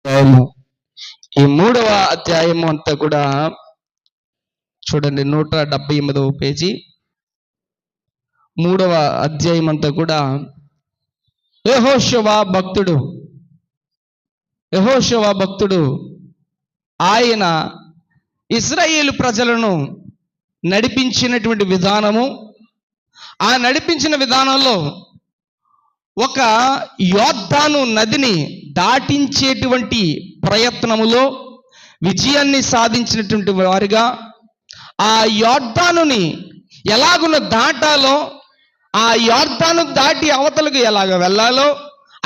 అధ్యాయము. ఈ 3వ అధ్యాయము అంతా కూడా చూడండి, 178వ పేజీ. 3వ అధ్యాయం అంతా కూడా యెహోషువ భక్తుడు ఆయన ఇశ్రాయేలు ప్రజలను నడిపించినటువంటి విధానము, ఆ నడిపించిన విధానంలో ఒక యోర్దాను నదిని దాటించేటువంటి ప్రయత్నములో విజయాన్ని సాధించినటువంటి వారిగా, ఆ యోర్దానుని ఎలాగున దాటాలో, ఆ యోర్దాను దాటి అవతలకు ఎలాగ వెళ్ళాలో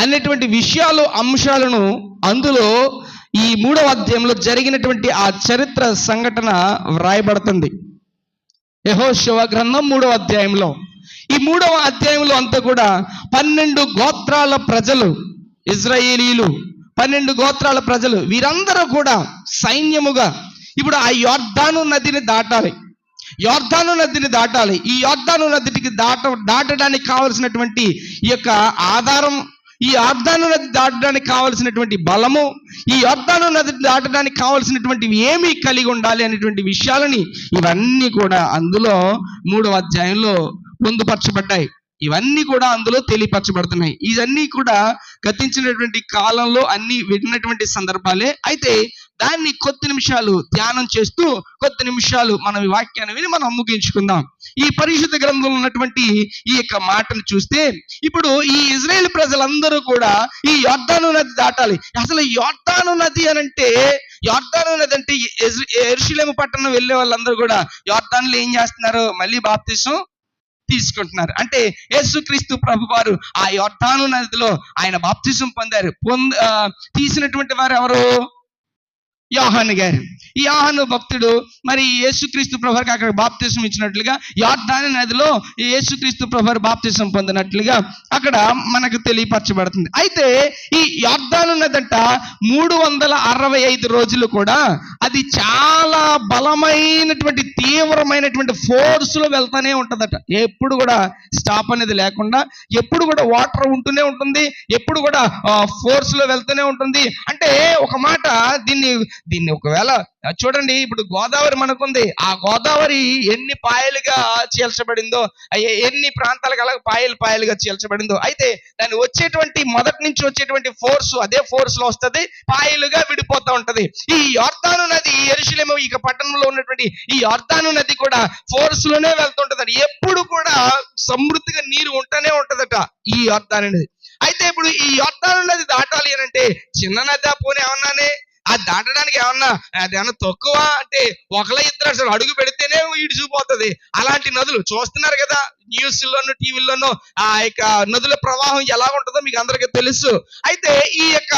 అనేటువంటి విషయాలు, అంశాలను అందులో ఈ 3వ అధ్యాయంలో జరిగినటువంటి ఆ చరిత్ర సంఘటన వ్రాయబడుతుంది. యెహోషువ గ్రంథం 3వ అధ్యాయంలో. ఈ 3వ అధ్యాయంలో అంతా కూడా 12 గోత్రాల ప్రజలు, ఇజ్రాయేలీలు 12 గోత్రాల ప్రజలు, వీరందరూ కూడా సైన్యముగా ఇప్పుడు ఆ యోర్దాను నదిని దాటాలి. ఈ యోర్దాను నదికి దాటడానికి కావలసినటువంటి ఈ యొక్క ఆధారం, ఈ యోర్దాను నది దాటడానికి కావలసినటువంటి బలము, ఈ యోర్దాను నది దాటడానికి కావలసినటువంటి ఏమి కలిగి ఉండాలి అనేటువంటి విషయాలని ఇవన్నీ కూడా అందులో 3వ అధ్యాయంలో పొందుపరచబడ్డాయి. ఇవన్నీ కూడా అందులో తెలియపరచబడుతున్నాయి. ఇవన్నీ కూడా గతించినటువంటి కాలంలో అన్ని విన్నటువంటి సందర్భాలే. అయితే దాన్ని కొద్ది నిమిషాలు ధ్యానం చేస్తూ కొద్ది నిమిషాలు మనం ఈ వాక్యాన్ని విని మనం ముగించుకుందాం. ఈ పరిశుద్ధ గ్రంథంలో ఉన్నటువంటి ఈ యొక్క మాటను చూస్తే, ఇప్పుడు ఈ ఇజ్రాయేల్ ప్రజలందరూ కూడా ఈ యోర్దాను నది దాటాలి. అసలు యోర్దాను నది అంటే యెరూషలేము పట్టణం వెళ్ళే వాళ్ళందరూ కూడా యోర్దానులో ఏం చేస్తున్నారు? మళ్ళీ బాప్తిసం తీసుకుంటున్నారు. అంటే యేసుక్రీస్తు ప్రభువారు ఆ యోర్దాను నదిలో ఆయన బాప్తిసం పొందారు. తీసినటువంటి వారు ఎవరు? యోహాను గారు. ఈ యోహాను భక్తుడు మరి యేసుక్రీస్తు ప్రభువారికి అక్కడ బాప్తిసం ఇచ్చినట్లుగా, యోర్దాను నదిలో యేసుక్రీస్తు ప్రభువారు బాప్తిసం పొందినట్లుగా అక్కడ మనకు తెలియపరచబడుతుంది. అయితే ఈ యోర్దాను నదంట 365 రోజులు కూడా అది చాలా బలమైనటువంటి, తీవ్రమైనటువంటి ఫోర్స్లో వెళ్తానే ఉంటుందట. ఎప్పుడు కూడా స్టాప్ అనేది లేకుండా, ఎప్పుడు కూడా వాటర్ ఉంటూనే ఉంటుంది, ఎప్పుడు కూడా ఫోర్స్లో వెళ్తూనే ఉంటుంది. అంటే ఒక మాట, దీన్ని ఒకవేళ చూడండి, ఇప్పుడు గోదావరి మనకుంది. ఆ గోదావరి ఎన్ని పాయలుగా చీల్చబడిందో, ఎన్ని ప్రాంతాలకు అలాగే పాయలుగా చీల్చబడిందో, అయితే దాన్ని మొదటి నుంచి వచ్చేటువంటి ఫోర్స్ అదే ఫోర్స్ లో వస్తుంది, పాయలుగా విడిపోతూ ఉంటది. ఈ యోర్దాను నది, యెరూషలేము ఈ పట్టణంలో ఉన్నటువంటి ఈ యోర్దాను నది కూడా ఫోర్స్ లోనే వెళ్తుంటదట. ఎప్పుడు కూడా సమృద్ధిగా నీరు ఉంటూనే ఉంటదట ఈ యోర్దాను నది. అయితే ఇప్పుడు ఈ యోర్దాను నది దాటాలి అని అంటే చిన్న నది పోనీ ఏమన్నానే, అది దాటడానికి అదేమన్నా తక్కువ అంటే ఒకళ్ళ ఇద్దరు అసలు అడుగు పెడితేనే ఇడిచిపోతుంది. అలాంటి నదులు చూస్తున్నారు కదా న్యూస్లోనూ టీవీల్లోనూ, ఆ యొక్క నదుల ప్రవాహం ఎలా ఉంటుందో మీకు అందరికీ తెలుసు. అయితే ఈ యొక్క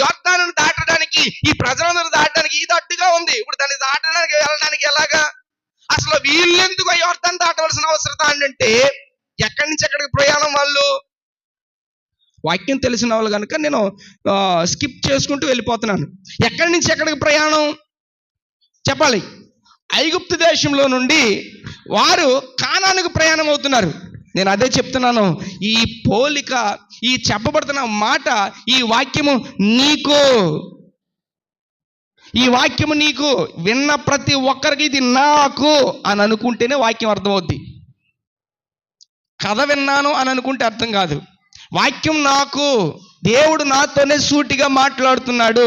యోర్దాను దాటడానికి, ఈ ప్రజలందరూ దాటడానికి ఇది అడ్డుగా ఉంది. ఇప్పుడు దాన్ని దాటడానికి వెళ్ళడానికి ఎలాగా? అసలు వీళ్ళెందుకు యోర్దాను దాటవలసిన అవసరం అంటే, ఎక్కడి నుంచి ఎక్కడికి ప్రయాణం? వాళ్ళు వాక్యం తెలిసిన వాళ్ళు కనుక నేను స్కిప్ చేసుకుంటూ వెళ్ళిపోతున్నాను. ఎక్కడి నుంచి ఎక్కడికి ప్రయాణం చెప్పాలి. ఐగుప్తు దేశంలో నుండి వారు కానానుకు ప్రయాణం అవుతున్నారు. నేను అదే చెప్తున్నాను. ఈ పోలిక, ఈ చెప్పబడుతున్న మాట, ఈ వాక్యము నీకు విన్న ప్రతి ఒక్కరికి ఇది నాకు అని అనుకుంటేనే వాక్యం అర్థమవుద్ది. కథ విన్నాను అని అనుకుంటే అర్థం కాదు. వాక్యం నాకు, దేవుడు నాతోనే సూటిగా మాట్లాడుతున్నాడు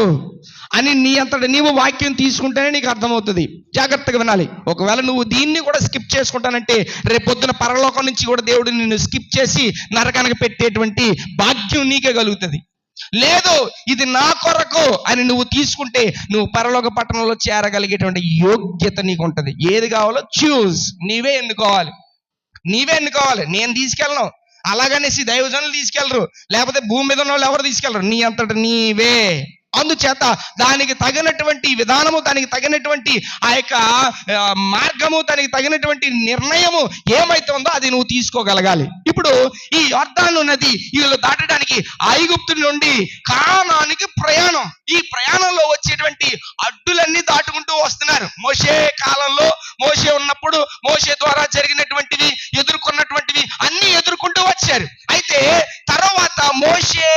అని నీ అంతటా నీవు వాక్యం తీసుకుంటేనే నీకు అర్థమవుతుంది. జాగ్రత్తగా వినాలి. ఒకవేళ నువ్వు దీన్ని కూడా స్కిప్ చేసుకుంటానంటే రేపొద్దున పరలోకం నుంచి కూడా దేవుడు నిన్ను స్కిప్ చేసి నరకానికి పెట్టేటువంటి భాగ్యం నీకే కలుగుతుంది. లేదు, ఇది నా కొరకు అని నువ్వు తీసుకుంటే నువ్వు పరలోక పట్టణంలో చేరగలిగేటువంటి యోగ్యత నీకు ఉంటుంది. ఏది కావాలో నీవే ఎన్నుకోవాలి. నేను తీసుకెళ్ళను, అలాగనేసి దైవజనులు తీసుకెళ్ళరు, లేకపోతే భూమి మీద ఉన్న వాళ్ళు ఎవరు తీసుకెళ్ళరు. నీ అంతటా నీవే. అందుచేత దానికి తగినటువంటి విధానము, దానికి తగినటువంటి ఆ యొక్క మార్గము, దానికి తగినటువంటి నిర్ణయము ఏమైతే ఉందో అది నువ్వు తీసుకోగలగాలి. ఇప్పుడు ఈ యోర్దాను నది వీళ్ళు దాటడానికి ఐగుప్తు నుండి కానానికి ప్రయాణం. ఈ ప్రయాణంలో వచ్చేటువంటి అడ్డులు నదులన్నీ దాటుకుంటూ వస్తున్నారు. మోషే కాలంలో, మోషే ఉన్నప్పుడు, మోషే ద్వారా జరిగినటువంటివి, ఎదుర్కొన్నటువంటివి అన్ని ఎదుర్కొంటూ వచ్చారు. అయితే తర్వాత మోషే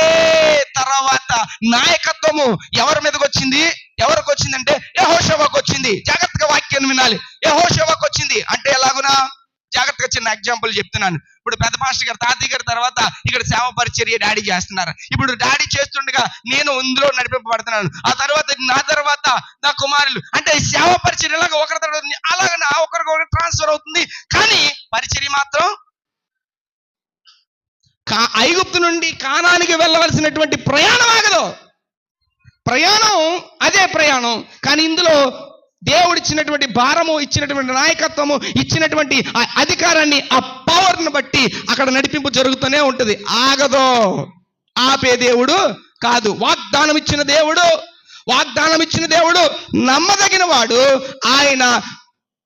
తర్వాత నాయకత్వము ఎవరి మీదకి వచ్చింది? ఎవరికి వచ్చిందంటే యెహోషువకు వచ్చింది. జాగ్రత్తగా వాక్యాన్ని వినాలి. యెహోషువకు వచ్చింది అంటే ఎలాగునా? జాగ్రత్తగా చిన్న ఎగ్జాంపుల్ చెప్తున్నాను. ఇప్పుడు పెద్ద పాస్టర్ గారు, తాతయ్య గారి తర్వాత ఇక్కడ సేవ పరిచర్య డాడీ చేస్తున్నారు. ఇప్పుడు డాడీ చేస్తుండగా నేను ఇందులో నడిపింపబడుతున్నాను. ఆ తర్వాత నా తర్వాత నా కుమారులు, అంటే సేవ పరిచర్య లాగా ఒకరి తర్వాత అలాగ ఒకరికొకరు ట్రాన్స్ఫర్ అవుతుంది. కానీ పరిచర్య మాత్రం ఐగుప్తు నుండి కానానికి వెళ్ళవలసినటువంటి ప్రయాణం ఆగదు. ప్రయాణం అదే ప్రయాణం. కానీ ఇందులో దేవుడు ఇచ్చినటువంటి భారము, ఇచ్చినటువంటి నాయకత్వము, ఇచ్చినటువంటి ఆ అధికారాన్ని, ఆ పవర్ను బట్టి అక్కడ నడిపింపు జరుగుతూనే ఉంటుంది. ఆగదో. ఆపే దేవుడు కాదు. వాగ్దానం ఇచ్చిన దేవుడు నమ్మదగిన వాడు. ఆయన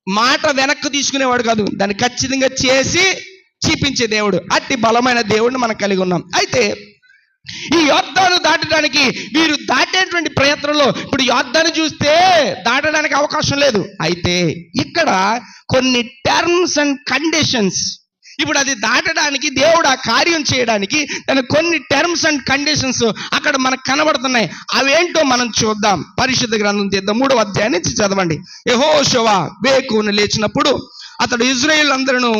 మాట వెనక్కు తీసుకునేవాడు కాదు, దాన్ని ఖచ్చితంగా చేసి చూపించే దేవుడు. అట్టి బలమైన దేవుడిని మనం కలిగి ఉన్నాం. అయితే ఈ యోర్దాను దాటడానికి వీరు దాటేటువంటి ప్రయత్నంలో ఇప్పుడు యోర్దాను చూస్తే దాటడానికి అవకాశం లేదు. అయితే ఇక్కడ కొన్ని టర్మ్స్ అండ్ కండిషన్స్, ఇప్పుడు అది దాటడానికి, దేవుడు ఆ కార్యం చేయడానికి దానికి కొన్ని టర్మ్స్ అండ్ కండిషన్స్ అక్కడ మనకు కనబడుతున్నాయి. అవేంటో మనం చూద్దాం. పరిశుద్ధ గ్రంథం తీద్దాం. 3వ అధ్యాయం నుంచి చదవండి. యెహోషువ వేకువన లేచినప్పుడు అతడు ఇశ్రాయేలు అందరూ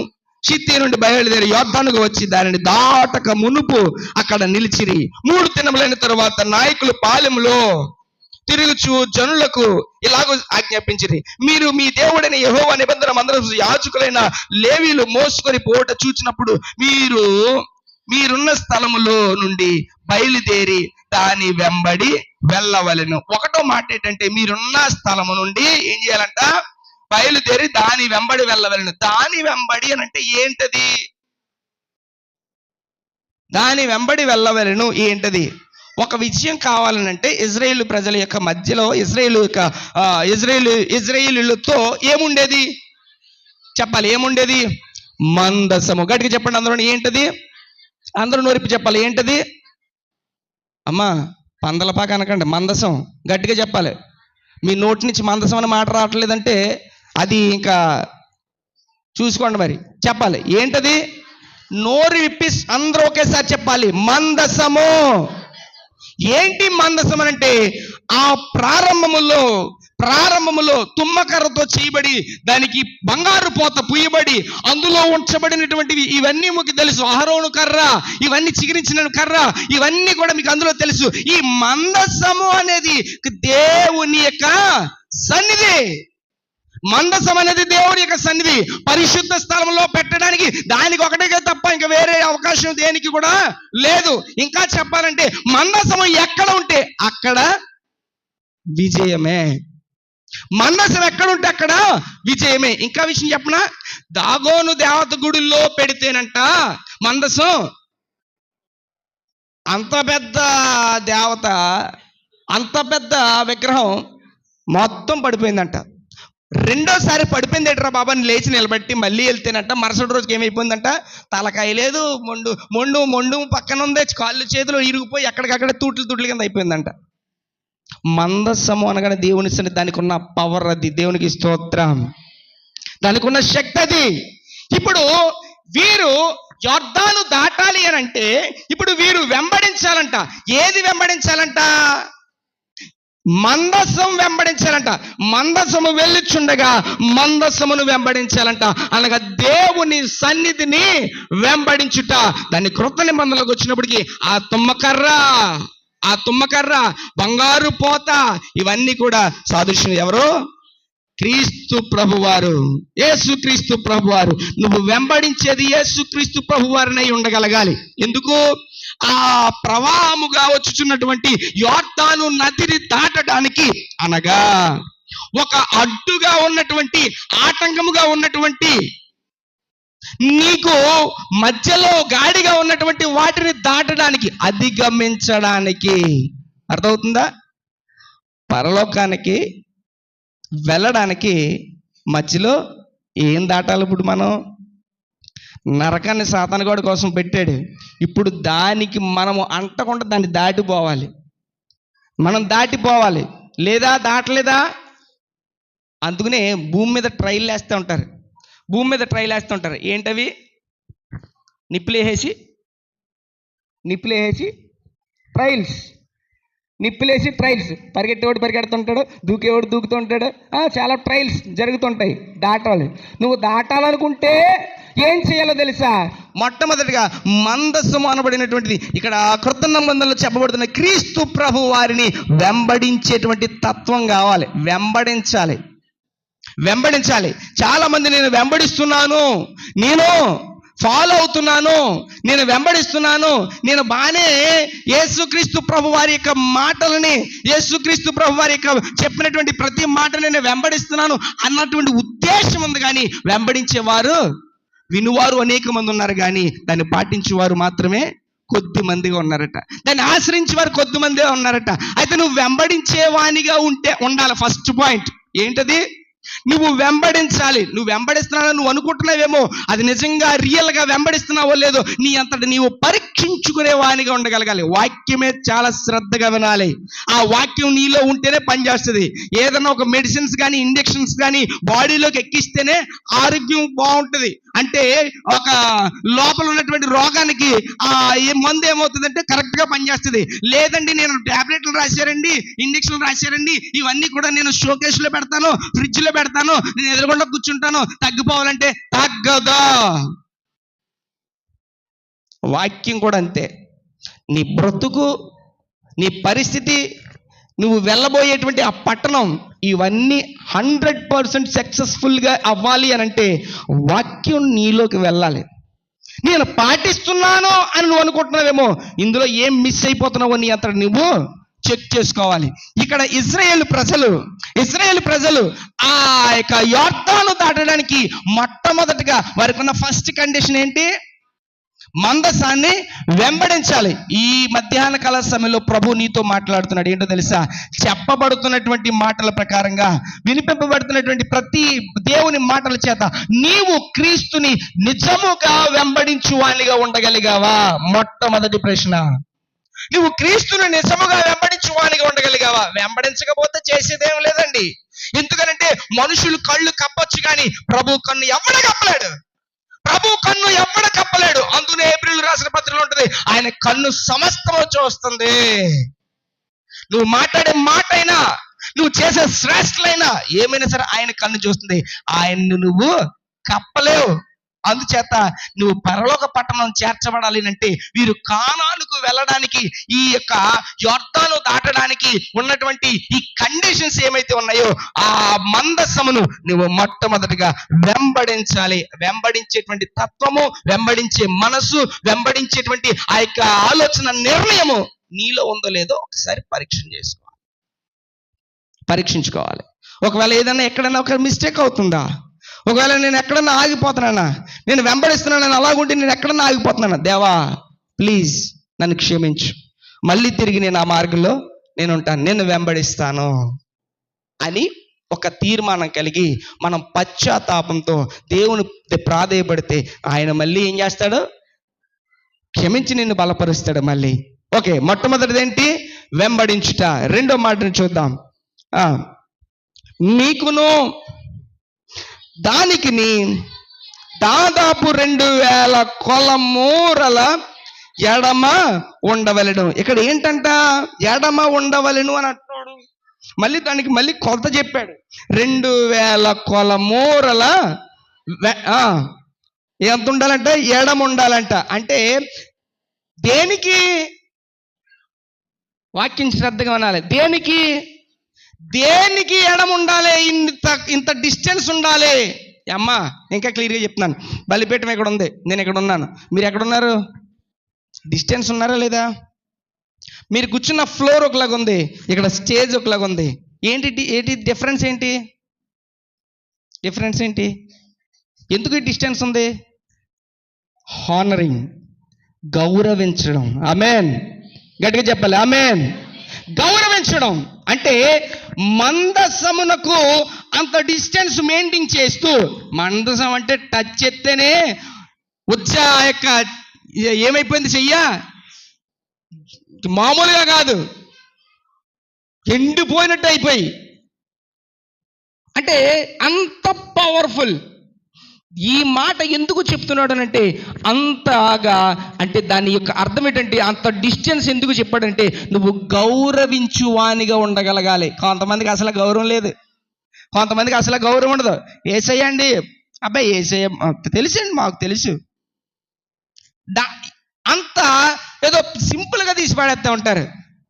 షిత్తీ నుండి బయలుదేరి యోర్దానుకు వచ్చి దానిని దాటక మునుపు అక్కడ నిలిచిరి. 3 దినములైన తరువాత నాయకులు పాలెంలో తిరుగుచు జనులకు ఇలాగూ ఆజ్ఞాపించిరి. మీరు మీ దేవుడైన యెహోవా నిబంధన మందసము యాజకులైన లేవీలు మోసుకొని పోట చూచినప్పుడు మీరున్న స్థలములో నుండి బయలుదేరి దాని వెంబడి వెళ్ళవలెను. ఒకటో మాట ఏంటంటే, మీరున్న స్థలము నుండి ఏం చేయాలంట? బయలుదేరి దాని వెంబడి వెళ్ళవలను. దాని వెంబడి అని అంటే ఏంటది? దాని వెంబడి వెళ్ళవలను ఏంటది? ఒక విజయం కావాలనంటే ఇజ్రాయేలు ప్రజల యొక్క మధ్యలో ఇజ్రాయేలులతో ఏముండేది చెప్పాలి? ఏముండేది? మందసము. గట్టిగా చెప్పండి అందరూ. ఏంటది? అందరూ నోరిపి చెప్పాలి. ఏంటది? అమ్మా పందలపాక అనకండి, మందసం. గట్టిగా చెప్పాలి. మీ నోటి నుంచి మందసం అనే మాట రావట్లేదంటే అది ఇంకా చూసుకోండి. మరి చెప్పాలి. ఏంటది? నోరు విప్పి అందరూ ఒకేసారి చెప్పాలి. మందసము. ఏంటి మందసం అంటే, ఆ ప్రారంభములో తుమ్మకర్రతో చేయబడి దానికి బంగారు పోత పుయ్యబడి అందులో ఉంచబడినటువంటివి ఇవన్నీ మీకు తెలుసు. అహరోను కర్ర, ఇవన్నీ చిగురించిన కర్ర, ఇవన్నీ కూడా మీకు అందులో తెలుసు. ఈ మందసము అనేది దేవుని యొక్క సన్నిధి. మందసం అనేది దేవుని యొక్క సన్నిధి. పరిశుద్ధ స్థలంలో పెట్టడానికి దానికి ఒకటే తప్ప ఇంకా వేరే అవకాశం దేనికి కూడా లేదు. ఇంకా చెప్పాలంటే మందసము ఎక్కడ ఉంటే అక్కడ విజయమే. మందసం ఎక్కడ ఉంటే అక్కడ విజయమే. ఇంకా విషయం చెప్పనా? దాగోను దేవత గుడిలో పెడితేనంట మందసం, అంత పెద్ద దేవత, అంత పెద్ద విగ్రహం మొత్తం పడిపోయిందంట. రెండోసారి పడిపోయింది ఏంట్రా బాబా అని లేచి నిలబెట్టి మళ్ళీ వెళ్తేనంట మరుసటి రోజుకి ఏమైపోయిందంట? తలకాయ లేదు, మొండు పక్కన ఉంది, కాళ్ళు చేతులు ఇరిగిపోయి ఎక్కడికక్కడ తూట్లు కింద అయిపోయిందంట. మందసము అనగానే దేవుని సన్నిధి, దానికి ఉన్న పవర్ అది. దేవునికి స్తోత్రం. దానికి ఉన్న శక్తి అది. ఇప్పుడు వీరు యోర్దాను దాటాలి అని అంటే ఇప్పుడు వీరు వెంబడించాలంట. ఏది వెంబడించాలంట? మందసం వెంబడించాలంట. మందసము వెళ్ళిచుండగా మందసమును వెంబడించాలంట. అనగా దేవుని సన్నిధిని వెంబడించుట. దాన్ని క్రొత్త నిబంధనలోకి వచ్చినప్పటికీ ఆ తుమ్మకర్ర, బంగారు పోత, ఇవన్నీ కూడా సాదృశ్యం. ఎవరు? క్రీస్తు ప్రభువారు, యేసుక్రీస్తు ప్రభువారు. నువ్వు వెంబడించేది యేసుక్రీస్తు ప్రభువారినై ఉండగలగాలి. ఎందుకు? ఆ ప్రవాహముగా వచ్చుచున్నటువంటి యోర్దాను నదిని దాటడానికి, అనగా ఒక అడ్డుగా ఉన్నటువంటి, ఆటంకముగా ఉన్నటువంటి, నీకు మధ్యలో గాడిగా ఉన్నటువంటి వాటిని దాటడానికి, అధిగమించడానికి. అర్థమవుతుందా? పరలోకానికి వెళ్ళడానికి మధ్యలో ఏం దాటాలి? ఇప్పుడు మనం నరకాన్ని సాతానుగాడి కోసం పెట్టాడు. ఇప్పుడు దానికి మనము అంటకుండా దాన్ని దాటిపోవాలి. మనం దాటిపోవాలి. లేదా దాటలేదా? అందుకనే భూమి మీద ట్రైల్ వేస్తూ ఉంటారు. భూమి మీద ట్రైల్ వేస్తూ ఉంటారు. ఏంటవి? నిప్పులేసి ట్రైల్స్. నిప్పులేసి ట్రైల్స్. పరిగెట్టేవాడు పరిగెడుతుంటాడు, దూకేవాడు దూకుతూ ఉంటాడు. చాలా ట్రైల్స్ జరుగుతుంటాయి. దాటాలి. నువ్వు దాటాలనుకుంటే ఏం చేయాలో తెలుసా? మొట్టమొదటిగా మందస్సము అనబడినటువంటిది ఇక్కడ క్రొత్త నిబంధనలో చెప్పబడుతున్న క్రీస్తు ప్రభు వారిని వెంబడించేటువంటి తత్వం కావాలి. వెంబడించాలి. చాలా మంది నేను వెంబడిస్తున్నాను, నేను ఫాలో అవుతున్నాను, నేను వెంబడిస్తున్నాను, నేను బాగానే యేసుక్రీస్తు ప్రభు వారి యొక్క మాటలని, యేసుక్రీస్తు ప్రభు వారి యొక్క చెప్పినటువంటి ప్రతి మాటని నేను వెంబడిస్తున్నాను అన్నటువంటి ఉద్దేశం ఉంది. కానీ వెంబడించేవారు, వినువారు అనేక మంది ఉన్నారు, కానీ దాన్ని పాటించేవారు మాత్రమే కొద్ది మందిగా ఉన్నారట. దాన్ని ఆశ్రయించేవారు కొద్ది మందిగా ఉన్నారట. అయితే నువ్వు వెంబడించేవానిగా ఉండాలి. ఫస్ట్ పాయింట్ ఏంటది? నువ్వు వెంబడించాలి. నువ్వు వెంబడిస్తున్నావు నువ్వు అనుకుంటున్నావేమో, అది నిజంగా రియల్గా వెంబడిస్తున్నావో లేదో నీ అంతటి నీవు పరీక్షించుకునే వానిగా ఉండగలగాలి. వాక్యమే చాలా శ్రద్ధగా వినాలి. ఆ వాక్యం నీలో ఉంటేనే పనిచేస్తుంది. ఏదైనా ఒక మెడిసిన్స్ కానీ ఇంజెక్షన్స్ కానీ బాడీలోకి ఎక్కిస్తేనే ఆరోగ్యం బాగుంటుంది. అంటే ఒక లోపల ఉన్నటువంటి రోగానికి ఏ మందు ఏమవుతుందంటే కరెక్ట్గా పనిచేస్తుంది. లేదండి నేను టాబ్లెట్లు రాశారండి, ఇంజక్షన్లు రాశారండి, ఇవన్నీ కూడా నేను షోకేస్లో పెడతాను, ఫ్రిడ్జ్లో పెడతాను, నేను ఎదురుకుండా కూర్చుంటాను, తగ్గిపోవాలంటే తగ్గదా. వాక్యం కూడా అంతే. నీ బ్రతుకు, నీ పరిస్థితి, నువ్వు వెళ్ళబోయేటువంటి ఆ పట్టణం, ఇవన్నీ 100% సక్సెస్ఫుల్గా అవ్వాలి అని అంటే వాక్యం నీలోకి వెళ్ళాలి. నేను పాటిస్తున్నాను అని నువ్వు అనుకుంటున్నావేమో, ఇందులో ఏం మిస్ అయిపోతున్నావో నీ అంతట నువ్వు చెక్ చేసుకోవాలి. ఇక్కడ ఇశ్రాయేలు ప్రజలు ఆ యొక్క యొర్దాను దాటడానికి మొట్టమొదటిగా వారికి ఉన్న ఫస్ట్ కండిషన్ ఏంటి? మందసాన్ని వెంబడించాలి. ఈ మధ్యాహ్న కాల సమయంలో ప్రభు నీతో మాట్లాడుతున్నాడు. ఏంటో తెలుసా? చెప్పబడుతున్నటువంటి మాటల ప్రకారంగా, వినిపింపబడుతున్నటువంటి ప్రతి దేవుని మాటల చేత నీవు క్రీస్తుని నిజముగా వెంబడించు వానిగా ఉండగలిగావా? మొట్టమొదటి ప్రశ్న. నువ్వు క్రీస్తుని నిజముగా వెంబడించువానిగా ఉండగలిగావా? వెంబడించకపోతే చేసేదేం లేదండి. ఎందుకనంటే మనుషులు కళ్ళు కప్పొచ్చు, కానీ ప్రభు కన్ను ఎవడ కప్పలేడు. అందునే ఏప్రిల్ రాసిన పత్రికలో ఉంటుంది, ఆయన కన్ను సమస్తము చూస్తుంది. నువ్వు మాట్లాడే మాట అయినా, నువ్వు చేసే శ్రేష్ఠలైనా, ఏమైనా సరే ఆయన కన్ను చూస్తుంది. ఆయన్ను నువ్వు కప్పలేవు. అందుచేత నువ్వు పరలోక పట్టణం చేర్చబడాలి అంటే వీరు కానానుకు వెళ్ళడానికి, ఈ యొక్క యొర్దాను దాటడానికి ఉన్నటువంటి ఈ కండిషన్స్ ఏమైతే ఉన్నాయో ఆ మందసమును నువ్వు మొట్టమొదటిగా వెంబడించాలి. వెంబడించేటువంటి తత్వము, వెంబడించే మనసు, వెంబడించేటువంటి ఆ యొక్క ఆలోచన, నిర్ణయము నీలో ఉందో లేదో ఒకసారి పరీక్షించుకోవాలి. ఒకవేళ ఏదైనా ఎక్కడైనా ఒక మిస్టేక్ అవుతుందా? ఒకవేళ నేను ఎక్కడన్నా ఆగిపోతున్నానా, నేను వెంబడిస్తున్నాను అలాగుంటే నేను ఎక్కడన్నా ఆగిపోతున్నానా, దేవా ప్లీజ్ నన్ను క్షమించు, మళ్ళీ తిరిగి నేను ఆ మార్గంలో నేను ఉంటాను, నేను వెంబడిస్తాను అని ఒక తీర్మానం కలిగి మనం పశ్చాత్తాపంతో దేవుని ప్రాధేయపడితే ఆయన మళ్ళీ ఏం చేస్తాడు? క్షమించి నిన్ను బలపరుస్తాడు మళ్ళీ. ఓకే, మొట్టమొదటిది ఏంటి? వెంబడించుట. రెండో మాటను చూద్దాం. మీకును దానికిని దాదాపు 2000 కొలమూరల ఎడమ ఉండవలెను. ఇక్కడ ఏంటంట? ఎడమ ఉండవలెను అని అంటున్నాడు. మళ్ళీ దానికి మళ్ళీ కొలత చెప్పాడు. 2000 కొలమూరల ఎంత ఉండాలంటే? ఎడమ ఉండాలంట. అంటే దేనికి? వాక్యం శ్రద్ధగా వినాలి. దేనికి ఎడమ ఉండాలి? ఇంత డిస్టెన్స్ ఉండాలి. అమ్మా ఇంకా క్లియర్గా చెప్తున్నాను. బలిపీఠం ఎక్కడ ఉంది, నేను ఎక్కడ ఉన్నాను, మీరు ఎక్కడున్నారు? డిస్టెన్స్ ఉన్నారా లేదా? మీరు కూర్చున్న ఫ్లోర్ ఒకలాగా ఉంది, ఇక్కడ స్టేజ్ ఒకలాగా ఉంది. ఏంటి డిఫరెన్స్ ఏంటి? ఎందుకు ఈ డిస్టెన్స్ ఉంది? హానరింగ్, గౌరవించడం. ఆమేన్, గట్టిగా చెప్పాలి ఆమేన్. గౌరవించడం అంటే మందసమునకు అంత డిస్టెన్స్ మెయింటైన్ చేస్తూ, మందసం అంటే టచ్ చేస్తేనే వచ్చా యొక్క ఏమైపోయింది చెయ్య, మామూలుగా కాదు, ఎండిపోయినట్టు అయిపోయి అంటే అంత పవర్ఫుల్. ఈ మాట ఎందుకు చెప్తున్నాడు అంటే అంతగా, అంటే దాని యొక్క అర్థం ఏంటంటే అంత డిస్టెన్స్ ఎందుకు చెప్పాడంటే నువ్వు గౌరవించువానిగా ఉండగలగాలి. కొంతమందికి అసలు గౌరవం లేదు, కొంతమందికి అసలు గౌరవం ఉండదు. యేసయ్య అండి, అబ్బాయి యేసయ్య తెలుసండి, మాకు తెలుసు, అంత ఏదో సింపుల్గా తీసి పాడేస్తూ ఉంటారు.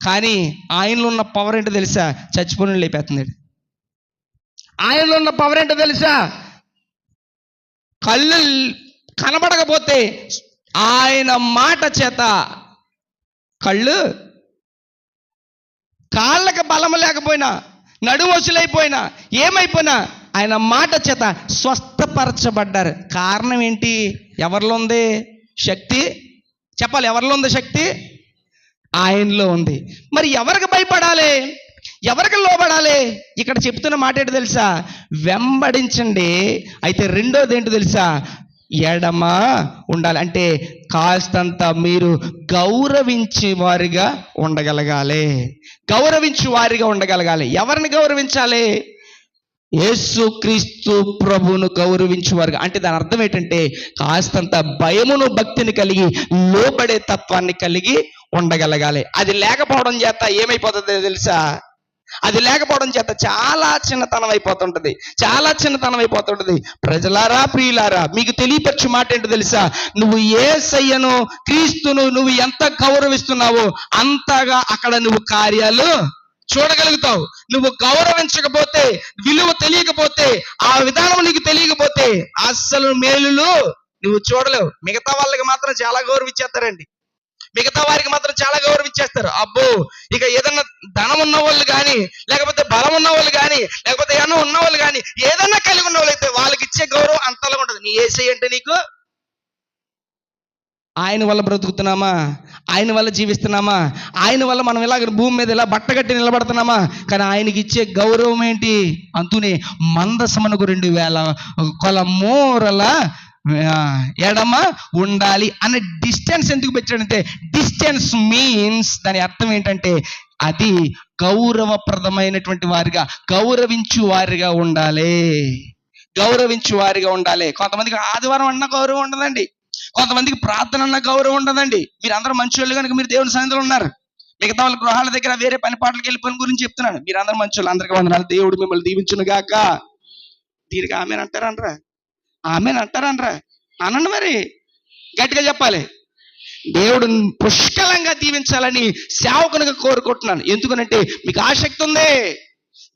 కానీ ఆయనలో ఉన్న పవర్ ఏంటో తెలుసా? చచ్చిపోయిన లేపేస్తుంది. ఆయనలో ఉన్న పవర్ ఏంటో తెలుసా? కళ్ళు కనబడకపోతే ఆయన మాట చేత కళ్ళు, కాళ్ళకి బలం లేకపోయినా, నడువొసులైపోయినా, ఏమైపోయినా ఆయన మాట చేత స్వస్థపరచబడ్డారు. కారణం ఏంటి? ఎవరిలో ఉంది శక్తి? చెప్పాలి, ఎవరిలో ఉంది శక్తి? ఆయనలో ఉంది. మరి ఎవరికి భయపడాలి, ఎవరికి లోబడాలి? ఇక్కడ చెప్తున్న మాట ఏంటో తెలుసా? వెంబడించండి. అయితే రెండోది ఏంటో తెలుసా? ఎడమ ఉండాలి. అంటే కాస్తంత మీరు గౌరవించే వారిగా ఉండగలగాలి, గౌరవించు వారిగా ఉండగలగాలి. ఎవరిని గౌరవించాలి? యేసుక్రీస్తు ప్రభువును గౌరవించేవారుగా. అంటే దాని అర్థం ఏంటంటే కాస్తంత భయమును భక్తిని కలిగి లోబడే తత్వాన్ని కలిగి ఉండగలగాలి. అది లేకపోవడం చేత ఏమైపోతుందో తెలుసా? అది లేకపోవడం చేత చాలా చిన్నతనం అయిపోతుంటది, చాలా చిన్నతనం అయిపోతుంటది. ప్రజలారా, ప్రియులారా, మీకు తెలియపరచు మాట ఏంటో తెలుసా? నువ్వు యేసయ్యను, క్రీస్తును నువ్వు ఎంత గౌరవిస్తున్నావో అంతగా అక్కడ నువ్వు కార్యాలు చూడగలుగుతావు. నువ్వు గౌరవించకపోతే, విలువ తెలియకపోతే, ఆ విధానం నీకు తెలియకపోతే అస్సలు మేలులు నువ్వు చూడలేవు. మిగతా వాళ్ళకి మాత్రం చాలా గౌరవించేస్తారండి, మిగతా వారికి మాత్రం చాలా గౌరవించేస్తారు. అబ్బో, ఇక ఏదన్నా ధనం ఉన్న వాళ్ళు కానీ, లేకపోతే బలం ఉన్న వాళ్ళు కానీ, లేకపోతే ఏమన్నా ఉన్న వాళ్ళు కానీ, ఏదన్నా కలిగి ఉన్న వాళ్ళు అయితే వాళ్ళకి ఇచ్చే గౌరవం అంతలా ఉంటుంది. నీ యేసయ్య అంటే నీకు ఆయన వల్ల బ్రతుకుతున్నామా, ఆయన వల్ల జీవిస్తున్నామా, ఆయన వల్ల మనం ఇలాగ భూమి మీద ఇలా బట్టగట్టి నిలబడుతున్నామా? కానీ ఆయనకి ఇచ్చే గౌరవం ఏంటి? అంతూనే మందసమునకు 2000 కొల మూరల ఎడమ ఉండాలి అనే డిస్టెన్స్ ఎందుకు పెట్టాడంటే, డిస్టెన్స్ మీన్స్ దాని అర్థం ఏంటంటే అది గౌరవప్రదమైనటువంటి వారిగా, గౌరవించు వారిగా ఉండాలి, గౌరవించు వారిగా ఉండాలి. కొంతమందికి ఆదివారం అన్న గౌరవం ఉండదండి, కొంతమందికి ప్రార్థన అన్న గౌరవం ఉండదండి. మీరు అందరూ మంచోళ్ళు కనుక మీరు దేవుని సన్నిధిలో ఉన్నారు. మిగతా వాళ్ళ గృహాల దగ్గర వేరే పని పాటలకు వెళ్ళిపోయిన గురించి చెప్తున్నాను. మీరు అందరూ మంచోళ్ళు, అందరికీ వందనాలు, దేవుడు మిమ్మల్ని దీవించును గాక. దీనికి ఆమెను అంటారనరా? ఆమెను అంటారనరా? అనండి, మరి గట్టిగా చెప్పాలి. దేవుడు పుష్కలంగా దీవించాలని సేవకునిగా కోరుకుంటున్నాను. ఎందుకనంటే మీకు ఆసక్తి ఉంది.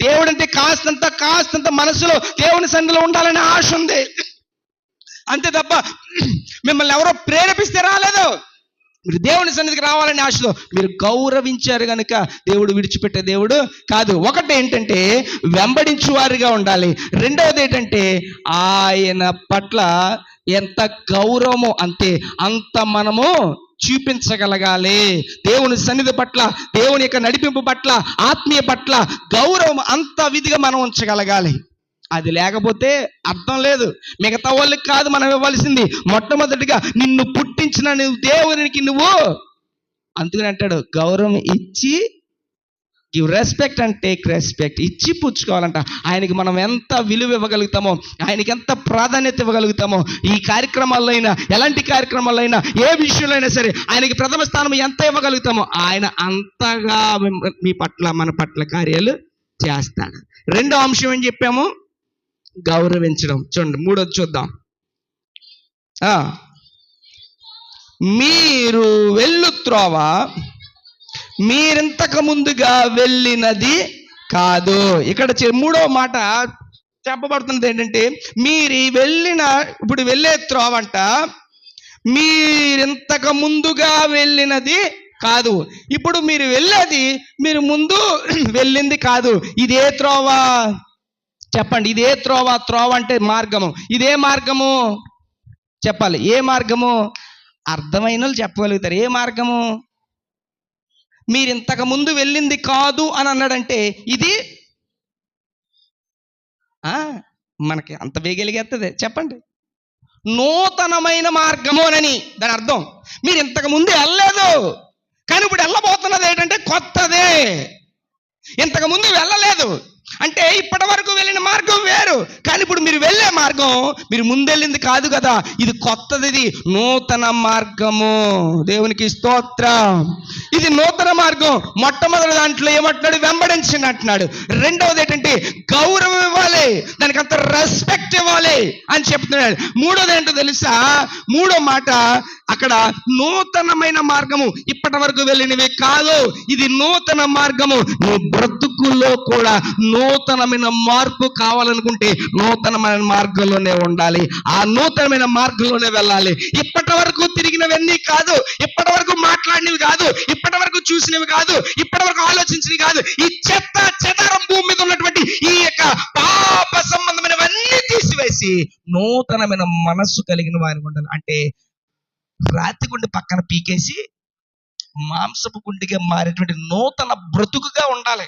దేవుడు అంటే కాస్తంత మనసులో దేవుని సన్నిధిలో ఉండాలని ఆశ ఉంది, అంతే తప్ప మిమ్మల్ని ఎవరో ప్రేరేపిస్తే రాలేదు. మీరు దేవుని సన్నిధికి రావాలని ఆశతో మీరు గౌరవించారు కనుక దేవుడు విడిచిపెట్టే దేవుడు కాదు. ఒకటి ఏంటంటే వెంబడించు వారిగా ఉండాలి. రెండవది ఏంటంటే ఆయన పట్ల ఎంత గౌరవమో అంత మనము చూపించగలగాలి. దేవుని సన్నిధి పట్ల, దేవుని యొక్క నడిపింపు పట్ల, ఆత్మీయ పట్ల గౌరవం అంత విధిగా మనం ఉంచగలగాలి. అది లేకపోతే అర్థం లేదు. మిగతా వాళ్ళకి కాదు మనం ఇవ్వాల్సింది, మొట్టమొదటిగా నిన్ను పుట్టించిన నువ్వు దేవునికి నువ్వు. అందుకని అంటాడు గౌరవం ఇచ్చి, give respect and take respect. ఇచ్చి పుచ్చుకోవాలంట. ఆయనకి మనం ఎంత విలువ ఇవ్వగలుగుతామో, ఆయనకి ఎంత ప్రాధాన్యత ఇవ్వగలుగుతామో, ఈ కార్యక్రమాల్లో అయినా, ఎలాంటి కార్యక్రమాల్లో అయినా, ఏ విషయంలో అయినా సరే ఆయనకి ప్రథమ స్థానం ఎంత ఇవ్వగలుగుతామో ఆయన అంతగా మీ పట్ల, మన పట్ల కార్యాలు చేస్తాడు. రెండో అంశం ఏం చెప్పాము? గౌరవించడం. చూడండి, మూడోది చూద్దాం. మీరు వెళ్ళు త్రోవ మీరింతకు ముందుగా వెళ్ళినది కాదు. ఇక్కడ మూడో మాట చెప్పబడుతున్నది ఏంటంటే మీరు ఇప్పుడు వెళ్ళే త్రోవంట మీరింతకు ముందుగా వెళ్ళినది కాదు. ఇప్పుడు మీరు వెళ్ళేది మీరు ముందు వెళ్ళింది కాదు. ఇదే త్రోవ. చెప్పండి, ఇదే త్రోవ. త్రోవ అంటే మార్గము. ఇదే మార్గము. చెప్పాలి, ఏ మార్గము? అర్థమైన వాళ్ళు చెప్పగలుగుతారు. ఏ మార్గము? మీరు ఇంతకు ముందు వెళ్ళింది కాదు అని అన్నాడంటే ఇది మనకి అంత వేగలిగేస్తుంది. చెప్పండి, నూతనమైన మార్గము అని దాని అర్థం. మీరు ఇంతకు ముందు వెళ్ళలేదు, కానీ ఇప్పుడు వెళ్ళబోతున్నది ఏంటంటే కొత్తదే. ఇంతకు ముందు వెళ్ళలేదు, అంటే ఇప్పటి వరకు వెళ్ళిన మార్గం వేరు, కానీ ఇప్పుడు మీరు వెళ్ళే మార్గం మీరు ముందెళ్ళింది కాదు కదా, ఇది కొత్తది, ఇది నూతన మార్గము. దేవునికి స్తోత్రం. ఇది నూతన మార్గం. మొట్టమొదటి దాంట్లో ఏమంటున్నాడు? వెంబడించండి అంటున్నాడు. రెండవది ఏంటంటే గౌరవం ఇవ్వాలి, దానికి అంత రెస్పెక్ట్ ఇవ్వాలి అని చెప్తున్నాడు. మూడోది ఏంటో తెలుసా? మూడో మాట అక్కడ నూతనమైన మార్గము, ఇప్పటి వరకు వెళ్ళినవి కాదు, ఇది నూతన మార్గము. నీ బ్రతుకుల్లో కూడా నూతనమైన మార్పు కావాలనుకుంటే నూతనమైన మార్గంలోనే ఉండాలి, ఆ నూతనమైన మార్గంలోనే వెళ్ళాలి. ఇప్పటి వరకు తిరిగినవన్నీ కాదు, ఇప్పటి వరకు మాట్లాడినవి కాదు, ఇప్పటి వరకు చూసినవి కాదు, ఇప్పటి వరకు ఆలోచించినవి కాదు. ఈ చెత్త చెదారం భూమి మీద ఉన్నటువంటి ఈ యొక్క పాప సంబంధమైనవన్నీ తీసివేసి నూతనమైన మనస్సు కలిగిన వారికి ఉండాలి. అంటే రాతి గుండె పక్కన పీకేసి మాంసపు గుండెగా మారేటువంటి నూతన బ్రతుకుగా ఉండాలి,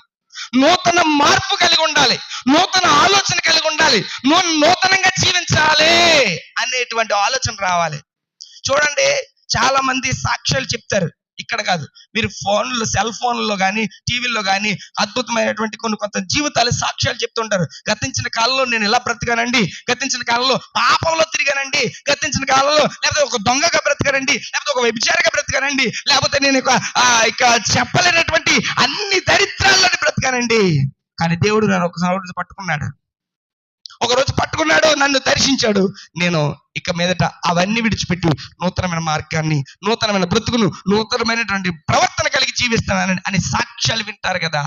నూతన మార్పు కలిగి ఉండాలి, నూతన ఆలోచన కలిగి ఉండాలి, నూతనంగా జీవించాలి అనేటువంటి ఆలోచన రావాలి. చూడండి, చాలా మంది సాక్ష్యాలు చెప్తారు. ఇక్కడ కాదు, మీరు ఫోన్లో, సెల్ ఫోన్లో కానీ టీవీల్లో కానీ అద్భుతమైనటువంటి కొంత జీవితాలు సాక్ష్యాలు చెప్తుంటారు. గతించిన కాలంలో నేను ఇలా బ్రతికానండి, గతించిన కాలంలో పాపంలో తిరిగానండి, గతించిన కాలంలో లేకపోతే ఒక దొంగగా బ్రతికానండి, లేకపోతే ఒక వ్యభిచారిగా బ్రతికానండి, లేకపోతే నేను ఇక చెప్పలేనటువంటి అన్ని దరిద్రాల్లోని బ్రతికానండి. కానీ దేవుడు నన్ను ఒకరోజు పట్టుకున్నాడు, నన్ను దర్శించాడు. నేను ఇక మీదట అవన్నీ విడిచిపెట్టి నూతనమైన మార్గాన్ని, నూతనమైన బ్రతుకును, నూతనమైనటువంటి ప్రవర్తన కలిగి జీవిస్తానని అని సాక్ష్యాలు వింటారు కదా,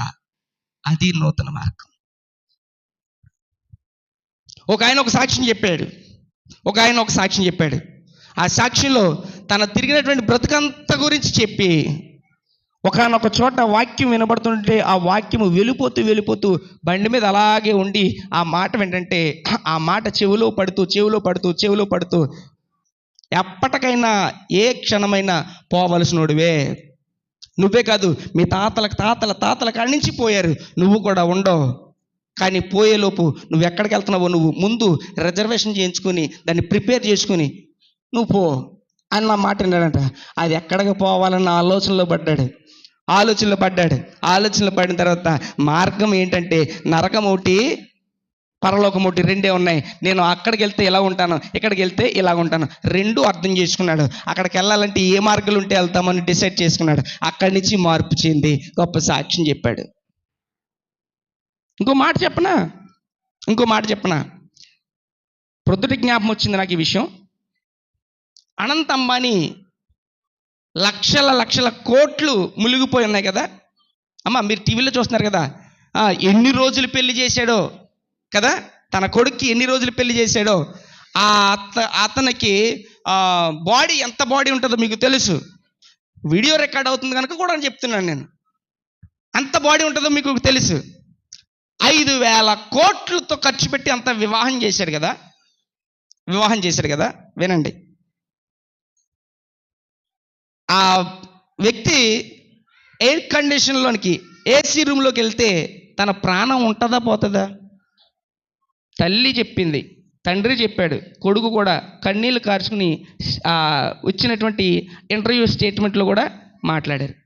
అది నూతన మార్గం. ఒక ఆయన ఒక సాక్ష్యం చెప్పాడు. ఆ సాక్ష్యంలో తన తిరిగినటువంటి బ్రతుకంత గురించి చెప్పి ఒకనొక చోట వాక్యం వినబడుతుంటే ఆ వాక్యము వెళ్ళిపోతూ బండి మీద అలాగే ఉండి ఆ మాట ఏంటంటే ఆ మాట చెవిలో పడుతూ ఎప్పటికైనా ఏ క్షణమైనా పోవలసినోడివే, నువ్వే కాదు మీ తాతల కాడి నుంచి పోయారు, నువ్వు కూడా ఉండవు. కానీ పోయేలోపు నువ్వు ఎక్కడికి వెళ్తున్నావో నువ్వు ముందు రిజర్వేషన్ చేయించుకొని దాన్ని ప్రిపేర్ చేసుకుని నువ్వు పో అన్న మాట విన్నాడంట. అది ఎక్కడికి పోవాలన్న ఆలోచనలో పడిన తర్వాత మార్గం ఏంటంటే నరకం ఒకటి, పరలోకం ఒకటి, రెండే ఉన్నాయి. నేను అక్కడికి వెళ్తే ఇలా ఉంటాను, ఇక్కడికి వెళ్తే ఇలా ఉంటాను, రెండు అర్థం చేసుకున్నాడు. అక్కడికి వెళ్ళాలంటే ఏ మార్గాలు ఉంటే వెళ్తామని డిసైడ్ చేసుకున్నాడు. అక్కడి నుంచి మార్పు చెంది గొప్ప సాక్ష్యం చెప్పాడు. ఇంకో మాట చెప్పనా? ప్రొద్దుటి జ్ఞాపం వచ్చింది నాకు ఈ విషయం. అనంత్ అంబానీ లక్షల కోట్లు మునిగిపోయి ఉన్నాయి కదా అమ్మ, మీరు టీవీలో చూస్తున్నారు కదా, ఎన్ని రోజులు పెళ్లి చేశాడో కదా, తన కొడుక్కి ఎన్ని రోజులు పెళ్లి చేశాడో. అతనికి బాడీ ఎంత బాడీ ఉంటుందో మీకు తెలుసు, వీడియో రికార్డ్ అవుతుంది కనుక కూడా చెప్తున్నాను నేను. అంత బాడీ ఉంటుందో మీకు తెలుసు. 5,000 కోట్లతో ఖర్చు పెట్టి అంత వివాహం చేశాడు కదా. వినండి, ఆ వ్యక్తి ఎయిర్ కండిషన్లోనికి, ఏసీ రూమ్లోకి వెళ్తే తన ప్రాణం ఉంటుందా పోతుందా? తల్లి చెప్పింది, తండ్రి చెప్పాడు, కొడుకు కూడా కన్నీళ్ళు కార్చుకుని వచ్చినటువంటి ఇంటర్వ్యూ స్టేట్మెంట్లో కూడా మాట్లాడారు.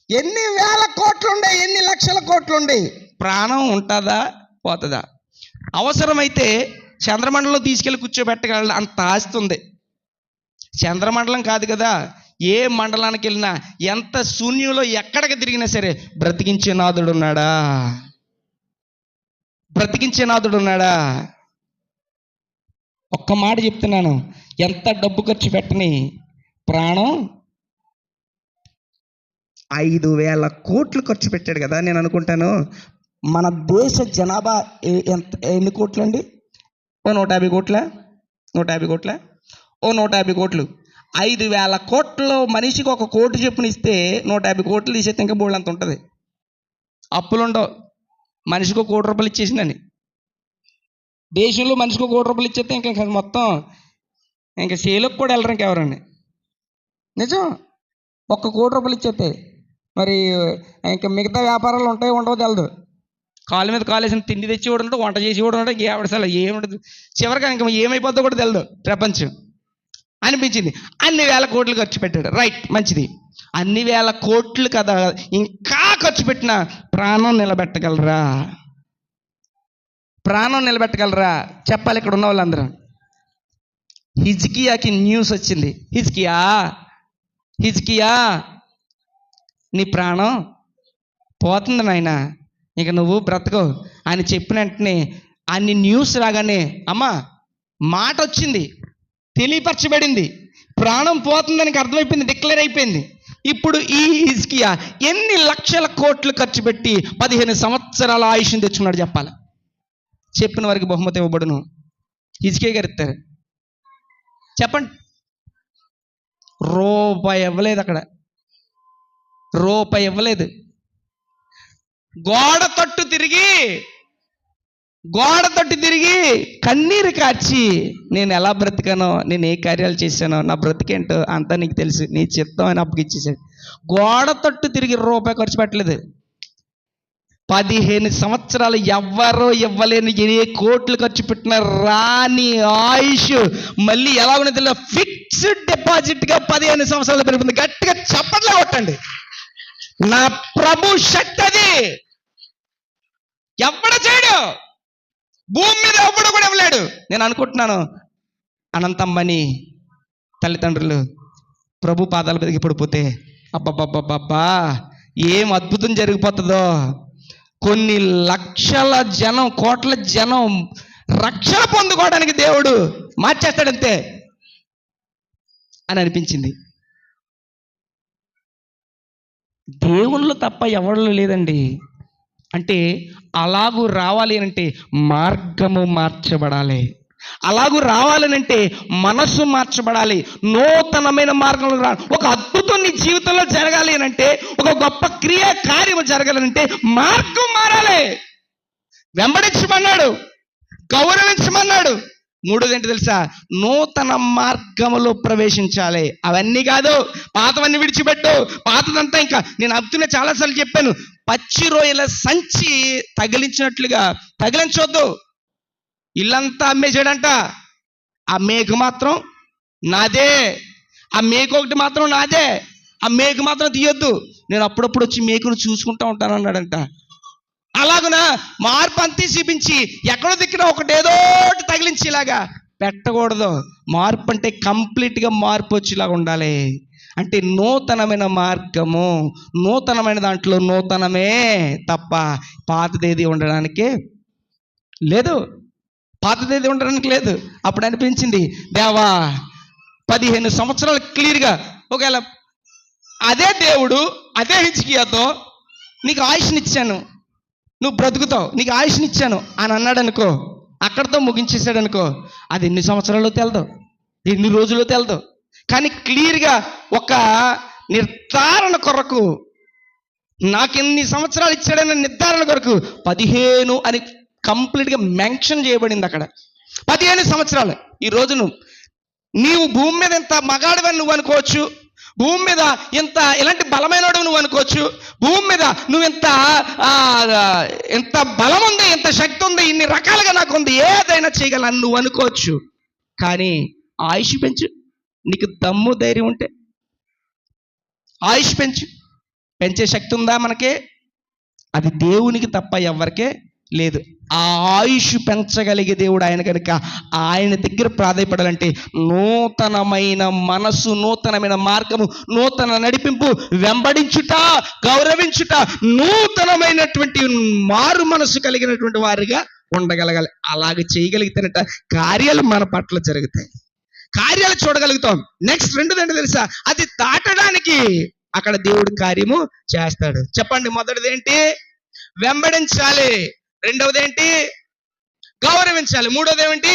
ఎన్ని వేల కోట్లుండే, ఎన్ని లక్షల కోట్లుండే, ప్రాణం ఉంటుందా పోతుందా? అవసరమైతే చంద్రమండలంలో తీసుకెళ్ళి కూర్చోబెట్టగల అంత ఆస్తి ఉంది. చంద్రమండలం కాదు కదా, ఏ మండలానికి వెళ్ళినా, ఎంత శూన్యంలో ఎక్కడికి తిరిగినా సరే బ్రతికించే నాథుడు ఉన్నాడా? ఒక్క మాట చెప్తున్నాను, ఎంత డబ్బు ఖర్చు పెట్టని ప్రాణం 5,000 కోట్లు ఖర్చు పెట్టాడు కదా. నేను అనుకుంటాను మన దేశ జనాభా ఎన్ని కోట్లు అండి? 150 కోట్ల 150 కోట్లు. 5,000 కోట్లు మనిషికి 1 కోటి చెప్పుని ఇస్తే 150 కోట్లు తీసేస్తే ఇంకా బోల్డ్ అంత ఉంటుంది. అప్పులుండవు, మనిషికి 1 కోటి రూపాయలు ఇచ్చేసిందని. దేశంలో మనిషికి 1 కోటి రూపాయలు ఇచ్చేస్తే ఇంకా మొత్తం ఇంకా సేలకు కూడా వెళ్ళరు ఇంకెవరండి. నిజం, 1 కోటి రూపాయలు ఇచ్చేస్తే మరి ఇంకా మిగతా వ్యాపారాలు ఉంటాయో ఉండవో తెలదు. కాలు మీద కాలేసిన తిండి తెచ్చి కూడా ఉంటాడు, వంట చేసి కూడా ఉంటాడు, ఏమిడసలు ఏముండదు. చివరిగా ఇంకా ఏమైపోద్దో కూడా తెలదు ప్రపంచం అనిపించింది. అన్ని వేల కోట్లు ఖర్చు పెట్టాడు, రైట్, మంచిది. అన్ని వేల కోట్లు కదా, ఇంకా ఖర్చు పెట్టిన ప్రాణం నిలబెట్టగలరా? ప్రాణం నిలబెట్టగలరా? చెప్పాలి ఇక్కడ ఉన్న వాళ్ళందరూ. హిజ్కియాకి న్యూస్ వచ్చింది, హిజ్కియా నీ ప్రాణం పోతుంది నాయన, ఇక నువ్వు బ్రతకవు అని చెప్పిన వెంటనే అన్ని న్యూస్ రాగానే అమ్మా మాట వచ్చింది, తెలియపరచబడింది, ప్రాణం పోతుందని అర్థమైపోయింది, డిక్లేర్ అయిపోయింది. ఇప్పుడు ఈ హిజ్కియా ఎన్ని లక్షల కోట్లు ఖర్చు పెట్టి 15 సంవత్సరాల ఆయుష్ని తెచ్చుకున్నాడు చెప్పాలి. చెప్పిన వారికి బహుమతి ఇవ్వబడును. హిజ్కియా గారు ఇస్తారు. చెప్పండి. రూపాయి ఇవ్వలేదు, అక్కడ రూపాయి ఇవ్వలేదు. గోడ తట్టు తిరిగి కన్నీరు కార్చి నేను ఎలా బ్రతికానో, నేను ఏ కార్యాలు చేశానో, నా బ్రతికేంటో అంతా నీకు తెలుసు, నీ చిత్తం అని అప్పగిచ్చేసాడు. గోడ తట్టు తిరిగి రూపాయి ఖర్చు పెట్టలేదు. 15 సంవత్సరాలు ఎవ్వరూ ఇవ్వలేని ఏ కోట్లు ఖర్చు పెట్టిన రాని ఆయుష్ మళ్ళీ ఎలా ఉన్నది, ఫిక్స్డ్ డిపాజిట్గా 15 సంవత్సరాలు పెరుగుతుంది. గట్టిగా చప్పట్లే కొట్టండి. నా ప్రభు శక్తి అది. ఎవ్వడ చేయడు, భూమి మీద ఎవ్వడు కూడా ఇవ్వలేడు. నేను అనుకుంటున్నాను అనంతమ్మని తల్లిదండ్రులు ప్రభు పాదాల మీదకి పడిపోతే అబ్బబ్బబ్బబ్బా ఏం అద్భుతం జరిగిపోతుందో. కొన్ని లక్షల జనం, కోట్ల జనం రక్షణ పొందుకోవడానికి దేవుడు మార్చేస్తాడంతే అని అనిపించింది. దేవుళ్ళు తప్ప ఎవరు లేదండి. అంటే అలాగూ రావాలి అంటే మార్గము మార్చబడాలి. అలాగూ రావాలనంటే మనస్సు మార్చబడాలి. నూతనమైన మార్గంలో రా. ఒక అద్భుతం నీ జీవితంలో జరగాలి అనంటే, ఒక గొప్ప క్రియ కార్యము జరగాలంటే మార్గం మారాలి. వెంబడించమన్నాడు, గౌరవించమన్నాడు. మూడోది ఏంటి తెలుసా? నూతన మార్గములో ప్రవేశించాలి. అవన్నీ కాదు, పాతవన్నీ విడిచిపెట్టు. పాతదంతా ఇంకా నేను అబ్దుల్లా చాలాసార్లు చెప్పాను, పచ్చి రొయ్యల సంచి తగిలించినట్లుగా తగిలించొద్దు. ఇల్లంతా అమ్మేసాడంట, ఆ మేకు మాత్రం నాదే, ఆ మేకు ఒకటి మాత్రం నాదే, ఆ మేకు మాత్రం తీయొద్దు, నేను అప్పుడప్పుడు వచ్చి మేకును చూసుకుంటా ఉంటాను అన్నాడంట. అలాగునా మార్పు అంతా చూపించి ఎక్కడో దిక్కిన ఒకటేదో తగిలించి ఇలాగా పెట్టకూడదు. మార్పు అంటే కంప్లీట్గా మార్పు వచ్చేలాగా ఉండాలి. అంటే నూతనమైన మార్గము, నూతనమైన దాంట్లో నూతనమే తప్ప పాతదేది ఉండడానికి లేదు. అప్పుడు అనిపించింది, దేవా 15 సంవత్సరాలు క్లియర్గా ఒకవేళ అదే దేవుడు అదే హిజ్కియాతో నీకు ఆయుష్నిచ్చాను, నువ్వు బ్రతుకుతావు, నీకు ఆయుష్నిచ్చాను అని అన్నాడు అనుకో, అక్కడితో ముగించేశాడు అనుకో, అది ఎన్ని సంవత్సరాల్లో తెలదు, ఎన్ని రోజుల్లో తెలదు. కానీ క్లియర్గా ఒక నిర్ధారణ కొరకు, నాకెన్ని సంవత్సరాలు ఇచ్చాడన్న నిర్ధారణ కొరకు 15 అని కంప్లీట్గా మెన్షన్ చేయబడింది అక్కడ. 15 సంవత్సరాలు. ఈ రోజు నీవు భూమి మీద ఎంత మగాడివని నువ్వు అనుకోవచ్చు, భూమి మీద ఎంత ఇలాంటి బలమైనడు నువ్వు అనుకోవచ్చు, భూమి మీద నువ్వు ఎంత బలం ఉంది, ఎంత శక్తి ఉంది, ఇన్ని రకాలుగా నాకు ఉంది, ఏదైనా చేయగలను నువ్వు అనుకోవచ్చు. కానీ ఆయుష్ పెంచు, నీకు దమ్ము ధైర్యం ఉంటే ఆయుష్ పెంచే శక్తి ఉందా మనకే? అది దేవునికి తప్ప ఎవరికే లేదు. ఆ ఆయుష్ పెంచగలిగే దేవుడు ఆయన కనుక ఆయన దగ్గర ప్రాధాన్యపడాలంటే నూతనమైన మనసు, నూతనమైన మార్గము, నూతన నడిపింపు, వెంబడించుట, గౌరవించుట, నూతనమైనటువంటి మారు మనసు కలిగినటువంటి వారిగా ఉండగలగాలి. అలాగే చేయగలిగితేనట కార్యాలు మన పట్ల జరుగుతాయి, కార్యాలు చూడగలుగుతాం. నెక్స్ట్ రెండోది ఏంటో తెలుసా? అది దాటడానికి అక్కడ దేవుడు కార్యము చేస్తాడు. చెప్పండి. మొదటిది ఏంటి? వెంబడించాలి. రెండవది ఏంటి? గౌరవించాలి. మూడోది ఏమిటి?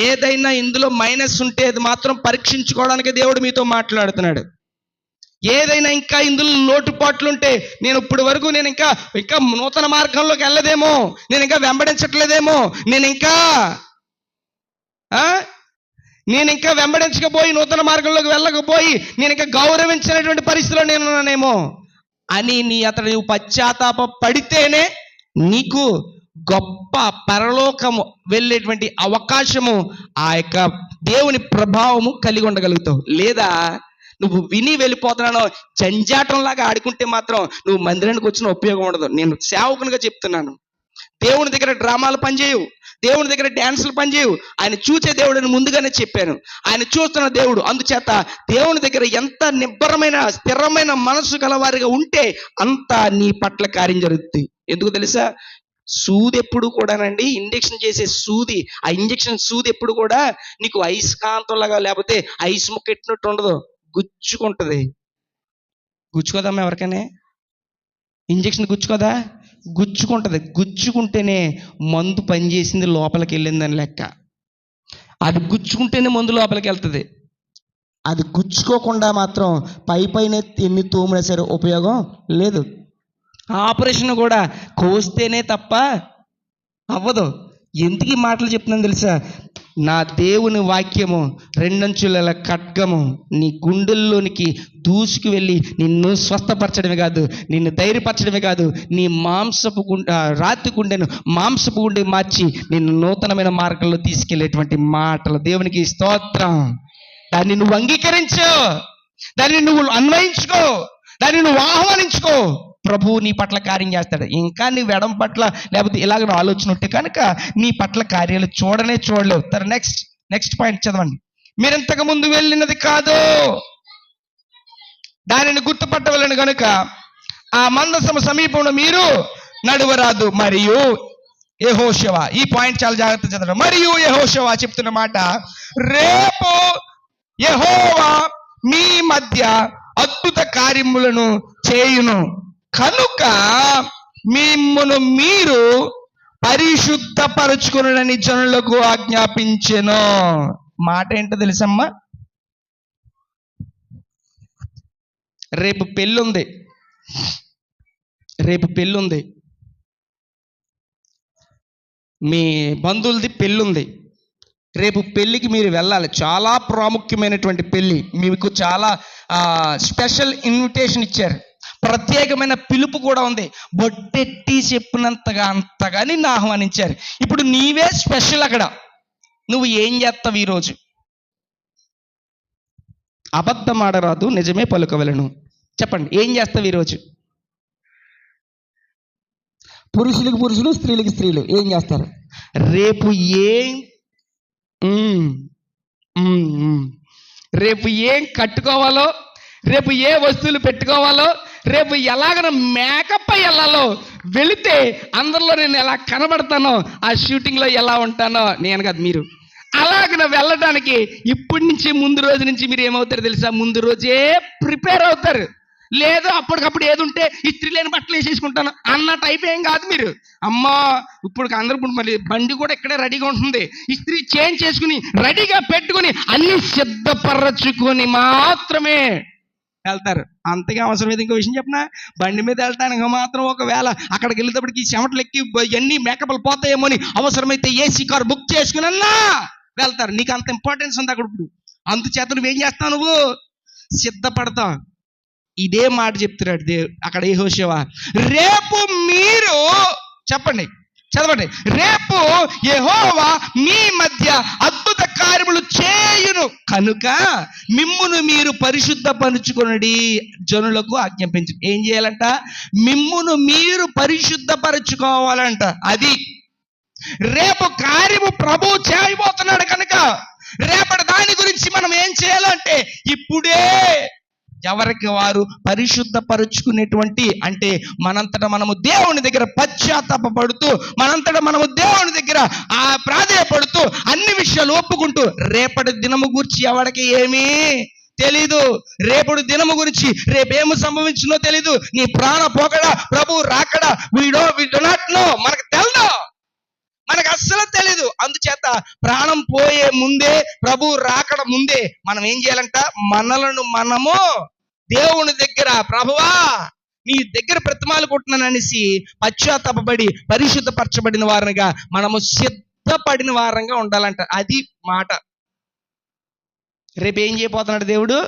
ఏదైనా ఇందులో మైనస్ ఉంటే అది మాత్రం పరీక్షించుకోవడానికి దేవుడు మీతో మాట్లాడుతున్నాడు. ఏదైనా ఇంకా ఇందులో లోటుపాట్లుంటే, నేను ఇప్పటి వరకు నేను ఇంకా నూతన మార్గంలోకి వెళ్ళదేమో, నేను ఇంకా వెంబడించట్లేదేమో, నేను ఇంకా వెంబడించకపోయి నూతన మార్గంలోకి వెళ్ళకపోయి నేను ఇంకా గౌరవించినటువంటి పరిస్థితిలో నేను ఉన్నానేమో అని నువ్వు పశ్చాత్తాప పడితేనే నీకు గొప్ప పరలోకము వెళ్ళేటువంటి అవకాశము, ఆ యొక్క దేవుని ప్రభావము కలిగి ఉండగలుగుతావు. లేదా నువ్వు విని వెళ్ళిపోతున్నాను జంజాటంలాగా ఆడుకుంటే మాత్రం నువ్వు మందిరానికి వచ్చిన ఉపయోగం ఉండదు. నేను సేవకునిగా చెప్తున్నాను. దేవుని దగ్గర డ్రామాలు పనిచేయవు, దేవుని దగ్గర డ్యాన్సులు పనిచేయవు. ఆయన చూసే దేవుడిని ముందుగానే చెప్పాను. ఆయన చూస్తున్న దేవుడు. అందుచేత దేవుని దగ్గర ఎంత నిబ్బరమైన స్థిరమైన మనసు గలవారిగా ఉంటే అంత నీ పట్ల కార్యం జరుగుతుంది. ఎందుకు తెలుసా? సూది ఎప్పుడు కూడానండి, ఇంజెక్షన్ చేసే సూది, ఆ ఇంజెక్షన్ సూది ఎప్పుడు కూడా నీకు అయస్కాంతంలాగా లేకపోతే ఐస్ ముక్క ఎట్టినట్టు ఉండదు, గుచ్చుకుంటది. గుచ్చుకోదమ్మా ఎవరికైనా? ఇంజెక్షన్ గుచ్చుకోదా? గుచ్చుకుంటది. గుచ్చుకుంటేనే మందు పనిచేసింది, లోపలికి వెళ్ళిందని లెక్క. అది గుచ్చుకుంటేనే మందు లోపలికి వెళ్తుంది. అది గుచ్చుకోకుండా మాత్రం పైన ఎన్ని తోమినా సరే ఉపయోగం లేదు. ఆపరేషన్ కూడా కోస్తేనే తప్ప అవ్వదు. ఎందుకు ఈ మాటలు చెప్తున్నాను తెలుసా? నా దేవుని వాక్యము రెండంచుల ఖడ్గము నీ గుండెల్లోనికి దూసుకు వెళ్ళి నిన్ను స్వస్థపరచడమే కాదు, నిన్ను ధైర్యపరచడమే కాదు, నీ మాంసపు రాతి గుండెను మాంసపు గుండె మార్చి నిన్ను నూతనమైన మార్గంలో తీసుకెళ్లేటువంటి మాటలు. దేవునికి స్తోత్రం. దాన్ని నువ్వు అంగీకరించు, దాన్ని నువ్వు అన్వయించుకో, దాన్ని నువ్వు ఆహ్వానించుకో. ప్రభువు నీ పట్ల కార్యం చేస్తాడు. ఇంకా నీ వెడం పట్ల లేకపోతే ఇలాగ ఆలోచన ఉంటే కనుక నీ పట్ల కార్యాలు చూడలేవు. నెక్స్ట్ పాయింట్ చదవండి. మీరు ఇంతకు ముందు వెళ్ళినది కాదు, దానిని గుర్తుపట్టవలను కనుక ఆ మందసము సమీపంలో మీరు నడువరాదు. మరియు యెహోషువ, ఈ పాయింట్ చాలా జాగ్రత్త చదవండి. మరియు యెహోషువ చెప్తున్న మాట, రేపు యెహోవా మీ మధ్య అద్భుత కార్యములను చేయును కనుక మిమ్మును మీరు పరిశుద్ధపరచుకునని జనులకు ఆజ్ఞాపించెను. మాట ఏంటో తెలుసమ్మా? రేపు పెళ్ళుంది, మీ బంధువులది పెళ్ళుంది. రేపు పెళ్ళికి మీరు వెళ్ళాలి. చాలా ప్రాముఖ్యమైనటువంటి పెళ్ళి. మీకు చాలా స్పెషల్ ఇన్విటేషన్ ఇచ్చారు, ప్రత్యేకమైన పిలుపు కూడా ఉంది. బొట్టెట్టి చెప్పినంతగా అంతగా నిన్ను ఆహ్వానించారు. ఇప్పుడు నీవే స్పెషల్. అక్కడ నువ్వు ఏం చేస్తావు ఈరోజు? అబద్ధం ఆడరాదు, నిజమే పలుకవలను. చెప్పండి, ఏం చేస్తావు ఈరోజు? పురుషులకు పురుషులు, స్త్రీలకు స్త్రీలు ఏం చేస్తారు? రేపు ఏం కట్టుకోవాలో, రేపు ఏ వస్తువులు పెట్టుకోవాలో, రేపు ఎలాగ మేకప్ వెళ్ళాలో, వెళితే అందరిలో నేను ఎలా కనబడతానో, ఆ షూటింగ్లో ఎలా ఉంటానో నేను కాదు మీరు, అలాగ వెళ్ళడానికి ఇప్పటి నుంచి ముందు రోజు నుంచి మీరు ఏమవుతారు తెలుసా? ముందు రోజే ప్రిపేర్ అవుతారు. లేదు అప్పటికప్పుడు ఏది ఉంటే ఇస్త్రీ లేని బట్టలు వేసేసుకుంటాను అన్న టైప్ ఏం కాదు మీరు. అమ్మా ఇప్పుడు అందరూ మళ్ళీ బండి కూడా ఇక్కడే రెడీగా ఉంటుంది, ఇస్త్రీ చేంజ్ చేసుకుని రెడీగా పెట్టుకుని అన్ని సిద్ధపరచుకొని మాత్రమే వెళ్తారు. అంతగా అవసరం లేదు. ఇంకో విషయం చెప్పిన, బండి మీద వెళ్తానికి మాత్రం ఒకవేళ అక్కడికి వెళ్ళేటప్పటికి చెమటలు ఎక్కి ఎన్ని మేకప్లు పోతాయేమో అని అవసరమైతే ఏసీ కార్ బుక్ చేసుకున్నా వెళ్తారు. నీకు అంత ఇంపార్టెన్స్ ఉంది అక్కడ. ఇప్పుడు అందుచేత నువ్వేం చేస్తావు? నువ్వు సిద్ధపడతావు. ఇదే మాట చెప్తున్నాడు అక్కడ యెహోషువ. రేపు మీరు, చెప్పండి చదవండి, రేపు యెహోవా మీ మధ్య అద్భుత కార్యములు చేయును కనుక మిమ్మును మీరు పరిశుద్ధపరచుకొనుడి జనులకు ఆజ్ఞాపించు. ఏం చేయాలంట? మిమ్మును మీరు పరిశుద్ధపరచుకోవాలంట. అది రేపు కార్యము ప్రభువు చేయబోతున్నాడు కనుక రేపటి దాని గురించి మనం ఏం చేయాలంటే ఇప్పుడే ఎవరికి వారు పరిశుద్ధపరుచుకునేటువంటి, అంటే మనంతటా మనము దేవుని దగ్గర పశ్చాత్తాపడుతూ, మనంతటా మనము దేవుని దగ్గర ప్రాధేయపడుతూ, అన్ని విషయాలు ఒప్పుకుంటూ, రేపటి దినము గురించి ఎవరికి ఏమీ తెలీదు, రేపటి దినము గురించి రేపేమి సంభవించిందో తెలీదు, నీ ప్రాణ పోకడా ప్రభు రాకడా వి డు నాట్ నో, మనకు తెలదు, మనకు అస్సలు తెలీదు. అందుచేత ప్రాణం పోయే ముందే, ప్రభు రాకడ ముందే మనం ఏం చేయాలంట? మనలను మనము దేవుని దగ్గర, ప్రభువా నీ దగ్గర ప్రతిమాలు కొట్టినాననేసి పశ్చాత్తాపడి పరిశుద్ధపరచబడిన వారంగా మనము సిద్ధపడిన వారంగా ఉండాలంట. అది మాట. రేపు ఏం చేయబోతున్నాడు దేవుడు?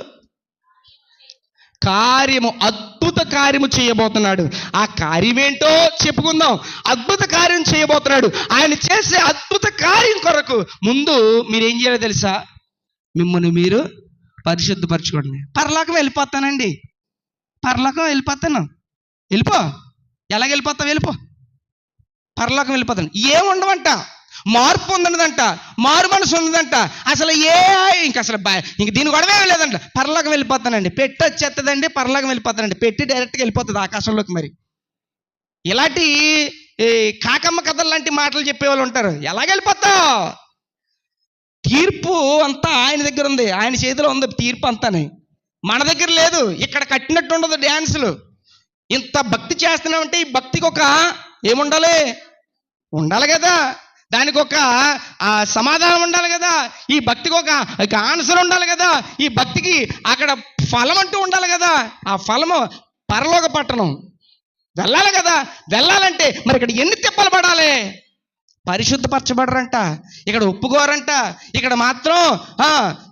కార్యము, అద్భుత కార్యము చేయబోతున్నాడు. ఆ కార్యం ఏంటో చెప్పుకుందాం. అద్భుత కార్యం చేయబోతున్నాడు. ఆయన చేసే అద్భుత కార్యం కొరకు ముందు మీరేం చేయాలో తెలుసా? మిమ్మల్ని మీరు పరిశుద్ధపరచుకోండి. పరలోకం వెళ్ళిపోతానండి, పరలోకం వెళ్ళిపోతాను. వెళ్ళిపో. ఎలాగ వెళ్ళిపోతావు? వెళ్ళిపో. పరలోకం వెళ్ళిపోతాను. ఏముండవంట, మార్పు ఉండదంట, మారు మనసు ఉండదంట, అసలు ఇంక అసలు ఇంక దీని గొడవే లేదంట. పరలోకం వెళ్ళిపోతానండి, పెట్టి వచ్చేస్తుందండి, పరలోకం వెళ్ళిపోతానండి, పెట్టి డైరెక్ట్గా వెళ్ళిపోతుంది ఆకాశంలోకి. మరి ఇలాంటి కాకమ్మ కథలు లాంటి మాటలు చెప్పేవాళ్ళు ఉంటారు. ఎలాగెళ్ళిపోతావు? తీర్పు అంతా ఆయన దగ్గర ఉంది, ఆయన చేతిలో ఉంది తీర్పు అంతానే, మన దగ్గర లేదు. ఇక్కడ కట్టినట్టు ఉండదు డ్యాన్సులు. ఇంత భక్తి చేస్తున్నామంటే ఈ భక్తికి ఒక ఏముండాలి, ఉండాలి కదా, దానికి ఒక సమాధానం ఉండాలి కదా, ఈ భక్తికి ఒక ఆన్సర్ ఉండాలి కదా, ఈ భక్తికి అక్కడ ఫలం అంటూ ఉండాలి కదా. ఆ ఫలము పరలోక పట్టణం వెళ్ళాలి కదా. వెళ్ళాలంటే మరి ఇక్కడ ఎన్ని తిప్పలు పడాలి? పరిశుద్ధపరచబడరంట, ఇక్కడ ఒప్పుకోరంట, ఇక్కడ మాత్రం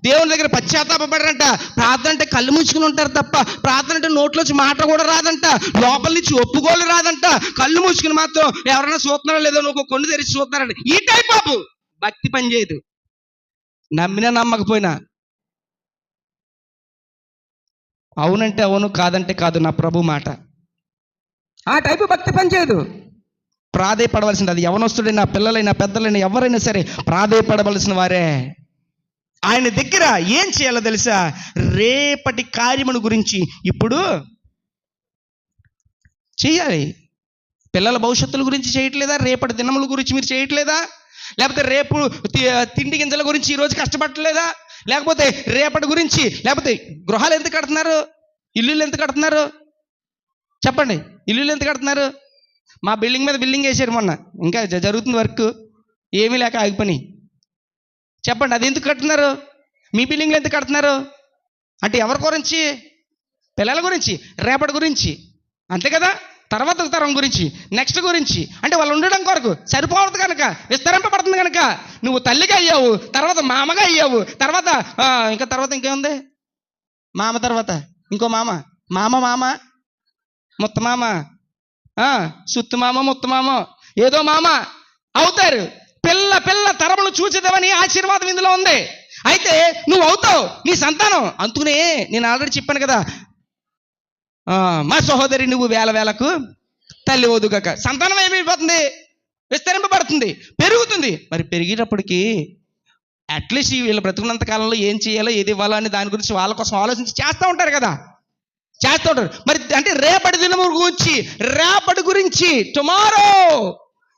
దేవుని దగ్గర పశ్చాత్తాపడరంట. ప్రార్థన అంటే కళ్ళు మూసుకుని ఉంటారు తప్ప, ప్రార్థన అంటే నోట్లోంచి మాట కూడా రాదంట, లోపల నుంచి ఒప్పుకోలు రాదంట. కళ్ళు మూసుకుని మాత్రం ఎవరైనా చూస్తున్నారో లేదో నువ్వు కొన్ని తెరిచి చూస్తున్నారంట. ఈ టైప్ ఆపు భక్తి పనిచేయదు. నమ్మినా నమ్మకపోయినా, అవునంటే అవును, కాదంటే కాదు నా ప్రభు మాట, ఆ టైపు భక్తి పనిచేయదు. ప్రాధేయపడవలసింది అది యవనస్తుడైనా, పిల్లలైనా, పెద్దలైనా, ఎవరైనా సరే ప్రాధేయపడవలసిన వారే. ఆయన దగ్గర ఏం చేయాలో తెలుసా? రేపటి కార్యమును గురించి ఇప్పుడు చేయాలి. పిల్లల భవిష్యత్తుల గురించి చేయట్లేదా? రేపటి దినముల గురించి మీరు చేయట్లేదా? లేకపోతే రేపు తిండి గింజల గురించి ఈరోజు కష్టపడలేదా? లేకపోతే రేపటి గురించి, లేకపోతే గృహాలు ఎంత కడుతున్నారు, ఇల్లులు ఎంత కడుతున్నారు చెప్పండి? ఇల్లులు ఎంత కడుతున్నారు? మా బిల్డింగ్ మీద బిల్డింగ్ వేసారు మొన్న, ఇంకా జరుగుతుంది వర్క్, ఏమీ లేక ఆగిపోయి. చెప్పండి, అది ఎందుకు కడుతున్నారు? మీ బిల్డింగ్లు ఎంత కడుతున్నారు అంటే ఎవరి గురించి? పిల్లల గురించి, రేపటి గురించి, అంతే కదా. తర్వాత తరం గురించి, నెక్స్ట్ గురించి, అంటే వాళ్ళు ఉండడం కొరకు సరిపోవద్దు కనుక, విస్తరింపబడుతుంది కనుక. నువ్వు తల్లిగా అయ్యావు, తర్వాత మామగా అయ్యావు, తర్వాత ఇంకేముంది? మామ తర్వాత ఇంకో మామ, మామ ముత్తమామ, సుత్తుమామ, ముత్తమామ, ఏదో మామ అవుతారు. పిల్ల తరములు చూసేదామని ఆశీర్వాదం ఇందులో ఉంది. అయితే నువ్వు అవుతావు, నీ సంతానం. అందుకనే నేను ఆల్రెడీ చెప్పాను కదా, మా సహోదరి నువ్వు వేలకు తల్లి వదుగక. సంతానం ఏమైపోతుంది? విస్తరింపబడుతుంది, పెరుగుతుంది. మరి పెరిగేటప్పటికి అట్లీస్ట్ వీళ్ళు బ్రతుకున్నంత కాలంలో ఏం చేయాలో, ఏది ఇవ్వాలో అని దాని గురించి వాళ్ళ కోసం ఆలోచించి చేస్తూ ఉంటారు కదా, చేస్తూ ఉంటారు. మరి అంటే రేపటి దినము గురించి టుమారో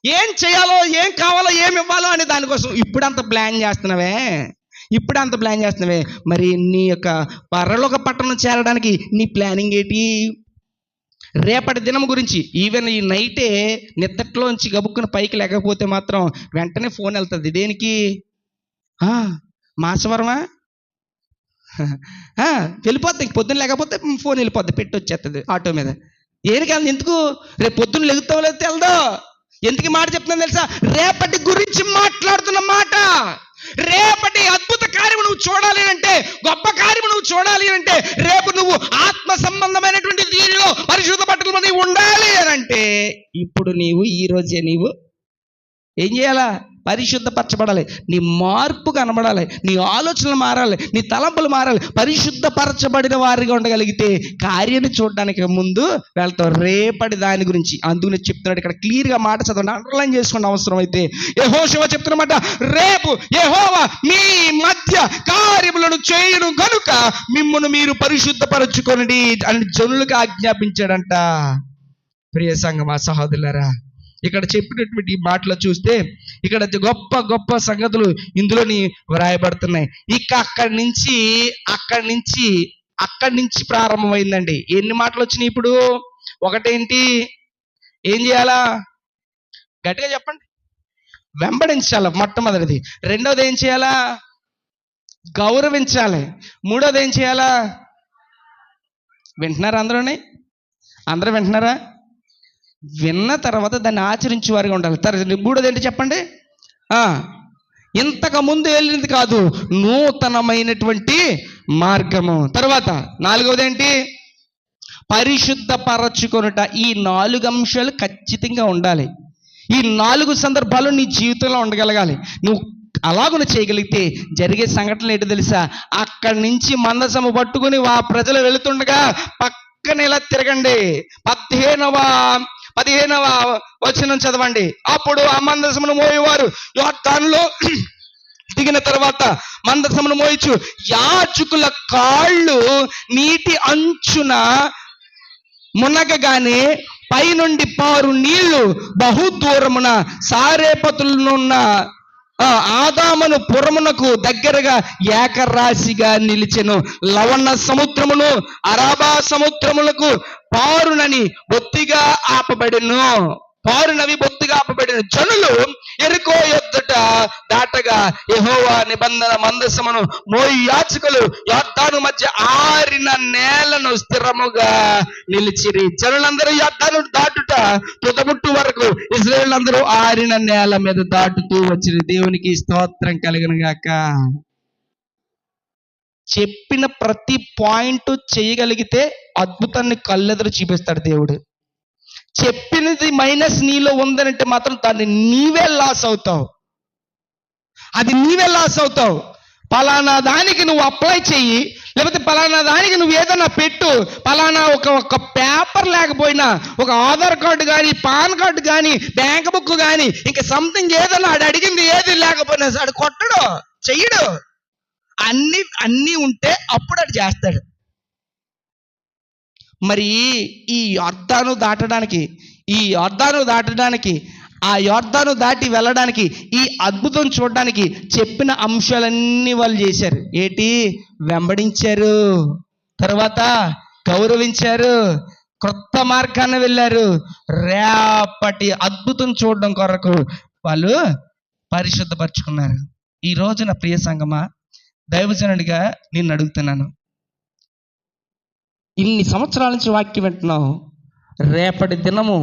ఏం చేయాలో, ఏం కావాలో, ఏమి ఇవ్వాలో అని దానికోసం ఇప్పుడంత ప్లాన్ చేస్తున్నావే. మరి నీ యొక్క పరలోక పట్టణం చేరడానికి నీ ప్లానింగ్ ఏంటి? రేపటి దినం గురించి. ఈవెన్ ఈ నైటే నిద్రలోంచి గబుక్కున పైకి లేకపోతే మాత్రం వెంటనే ఫోన్ వెళ్తుంది. దేనికి? మాసవరమా వెళ్ళిపోద్ది. పొద్దున్న లేకపోతే ఫోన్ వెళ్ళిపోద్ది, పెట్టి వచ్చేస్తుంది ఆటో మీద. దేనికి? ఎందుకు? రేపు పొద్దున్న లెగుతావు లేకపోతే వెళ్దో. ఎందుకు మాట చెప్తున్నాను తెలుసా? రేపటి గురించి మాట్లాడుతున్న మాట. రేపటి అద్భుత కార్యము నువ్వు చూడాలి అంటే, గొప్ప కార్యము నువ్వు చూడాలి అంటే, రేపు నువ్వు ఆత్మ సంబంధమైనటువంటి దీనిలో పరిశుద్ధ పట్టుదల నీవు ఉండాలి అని అంటే, ఇప్పుడు ఈ రోజే నీవు ఏం చేయాలా? పరిశుద్ధపరచబడాలి. నీ మార్పు కనబడాలి, నీ ఆలోచనలు మారాలి, నీ తలంపులు మారాలి. పరిశుద్ధపరచబడిన వారిగా ఉండగలిగితే కార్యాన్ని చూడడానికి ముందు వెళ్తావు రేపటి దాని గురించి. అందుకని చెప్తున్నాడు ఇక్కడ క్లియర్గా మాట చదవండి, అండర్లైన్ చేసుకోండి అవసరం అయితే. యెహోషువ చెప్తున్నమాట, రేపు యెహోవా మీ మధ్య కార్యములను చేయును గనుక మిమ్మును మీరు పరిశుద్ధపరచుకొనండి అని జనులకు ఆజ్ఞాపించాడంట. ప్రియ సంఘమా, సహోదరులారా, ఇక్కడ చెప్పినటువంటి మాటలు చూస్తే ఇక్కడ గొప్ప గొప్ప సంగతులు ఇందులోని వ్రాయబడుతున్నాయి. ఇక అక్కడి నుంచి ప్రారంభమైందండి. ఎన్ని మాటలు వచ్చినాయి ఇప్పుడు? ఒకటేంటి? ఏం చేయాలా? గట్టిగా చెప్పండి. వెంబడించాలి మొట్టమొదటిది. రెండోది ఏం చేయాలా? గౌరవించాలి. మూడోది ఏం చేయాలా? వింటున్నారా? అందరూ వింటున్నారా? విన్న తర్వాత దాన్ని ఆచరించే వారిగా ఉండాలి. మూడోది ఏంటి చెప్పండి? ఇంతకు ముందు వెళ్ళినది కాదు, నూతనమైనటువంటి మార్గము. తర్వాత నాలుగవది ఏంటి? పరిశుద్ధపరచుకొనుట. ఈ 4 అంశాలు ఖచ్చితంగా ఉండాలి. ఈ 4 సందర్భాలు నీ జీవితంలో ఉండగలగాలి. నువ్వు అలాగున చేయగలిగితే జరిగే సంఘటనలు ఏంటో తెలుసా? అక్కడి నుంచి మందసము పట్టుకుని ప్రజలు వెళుతుండగా పక్కన ఇలా తిరగండి. 15వ వచనం చదవండి. అప్పుడు ఆ మందసమును మోయేవారు యోర్దానులో దిగిన తర్వాత మందసమును మోయచ్చు యాజకుల కాళ్ళు నీటి అంచున మునగగానే పైనుండి పారు నీళ్లు బహుదూరమున సారేపతులున్న ఆదామును పురమునకు దగ్గరగా ఏకరాశిగా నిలిచెను. లవణ సముద్రమును అరాబా సముద్రములకు పారునని బొత్తిగా ఆపబడెను. జనులు యెరికో యొద్దట దాటగా యెహోవా నిబంధన మందసమును మోయి యాజకులు యొర్దాను మధ్య ఆరిన నేలను స్థిరముగా నిలిచిరి. జనులందరూ యొర్దాను దాటుట తుదముట్టు వరకు ఇశ్రాయేలులందరూ ఆరిన నేల మీద దాటుతూ వచ్చిరి. దేవునికి స్తోత్రం కలుగును గాక. చెప్పిన ప్రతి పాయింట్ చేయగలిగితే అద్భుతాన్ని కళ్ళెదురు చూపిస్తాడు దేవుడు. చెప్పినది మైనస్ నీలో ఉందనంటే మాత్రం దాన్ని నీవే లాస్ అవుతావు. అది నీవే లాస్ అవుతావు. పలానా దానికి నువ్వు అప్లై చెయ్యి, లేకపోతే పలానా దానికి నువ్వు ఏదైనా పెట్టు. పలానా ఒక పేపర్ లేకపోయినా, ఒక ఆధార్ కార్డు కానీ, పాన్ కార్డు కానీ, బ్యాంక్ బుక్ కానీ, ఇంకా సంథింగ్ ఏదైనా ఆడు అడిగింది ఏది లేకపోయినా ఆడు కొట్టడు, చెయ్యడు. అన్నీ ఉంటే అప్పుడు ఆడు చేస్తాడు. మరి ఈ యొర్దాను దాటడానికి ఆ యొర్దాను దాటి వెళ్ళడానికి ఈ అద్భుతం చూడడానికి చెప్పిన అంశాలన్నీ వాళ్ళు చేశారు. ఏంటి? వెంబడించారు, తర్వాత గౌరవించారు, క్రొత్త మార్గాన్ని వెళ్ళారు. రేపటి అద్భుతం చూడడం కొరకు వాళ్ళు పరిశుద్ధపరచుకున్నారు. ఈ రోజున ప్రియ సంగమా, దైవజనుడిగా నిన్ను అడుగుతున్నాను, ఇన్ని సంవత్సరాల నుంచి వాక్యం వింటున్నావు. రేపటి దినము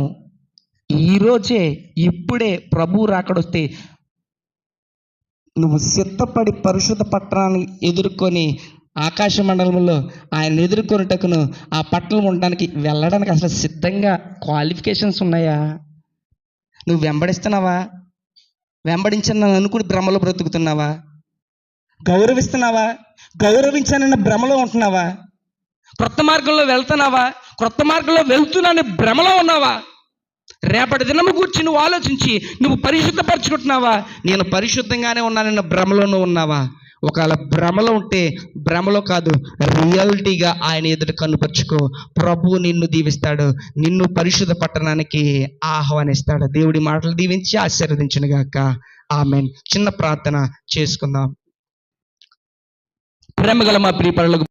ఈరోజే ఇప్పుడే ప్రభు రాకడొస్తే నువ్వు సిద్ధపడి పరిశుద్ధ పట్టణాన్ని ఎదుర్కొని ఆకాశ మండలంలో ఆయన ఎదుర్కొనేటకును ఆ పట్టణం ఉండడానికి వెళ్ళడానికి అసలు సిద్ధంగా క్వాలిఫికేషన్స్ ఉన్నాయా? నువ్వు వెంబడిస్తున్నావా? వెంబడించాను అనుకుని భ్రమలో బ్రతుకుతున్నావా? గౌరవిస్తున్నావా? గౌరవించానన్న భ్రమలో ఉంటున్నావా? క్రొత్త మార్గంలో వెళ్తున్నావా? క్రొత్త మార్గంలో వెళ్తున్నానే భ్రమలో ఉన్నావా? రేపటి దినము గురించి నువ్వు ఆలోచించి నువ్వు పరిశుద్ధపరచుకుంటున్నావా? నేను పరిశుద్ధంగానే ఉన్నానన్న భ్రమలోనూ ఉన్నావా? ఒకవేళ భ్రమలో ఉంటే భ్రమలో కాదు, రియాలిటీగా ఆయన ఎదుట కనుపరుచుకో. ప్రభు నిన్ను దీవిస్తాడు, నిన్ను పరిశుద్ధ పట్టణానికి ఆహ్వానిస్తాడు. దేవుడి మాటలు దీవించి ఆశీర్వదించును గాక. ఆమేన్. చిన్న ప్రార్థన చేసుకుందాం. ప్రేమగల మా ప్రియ పరలోక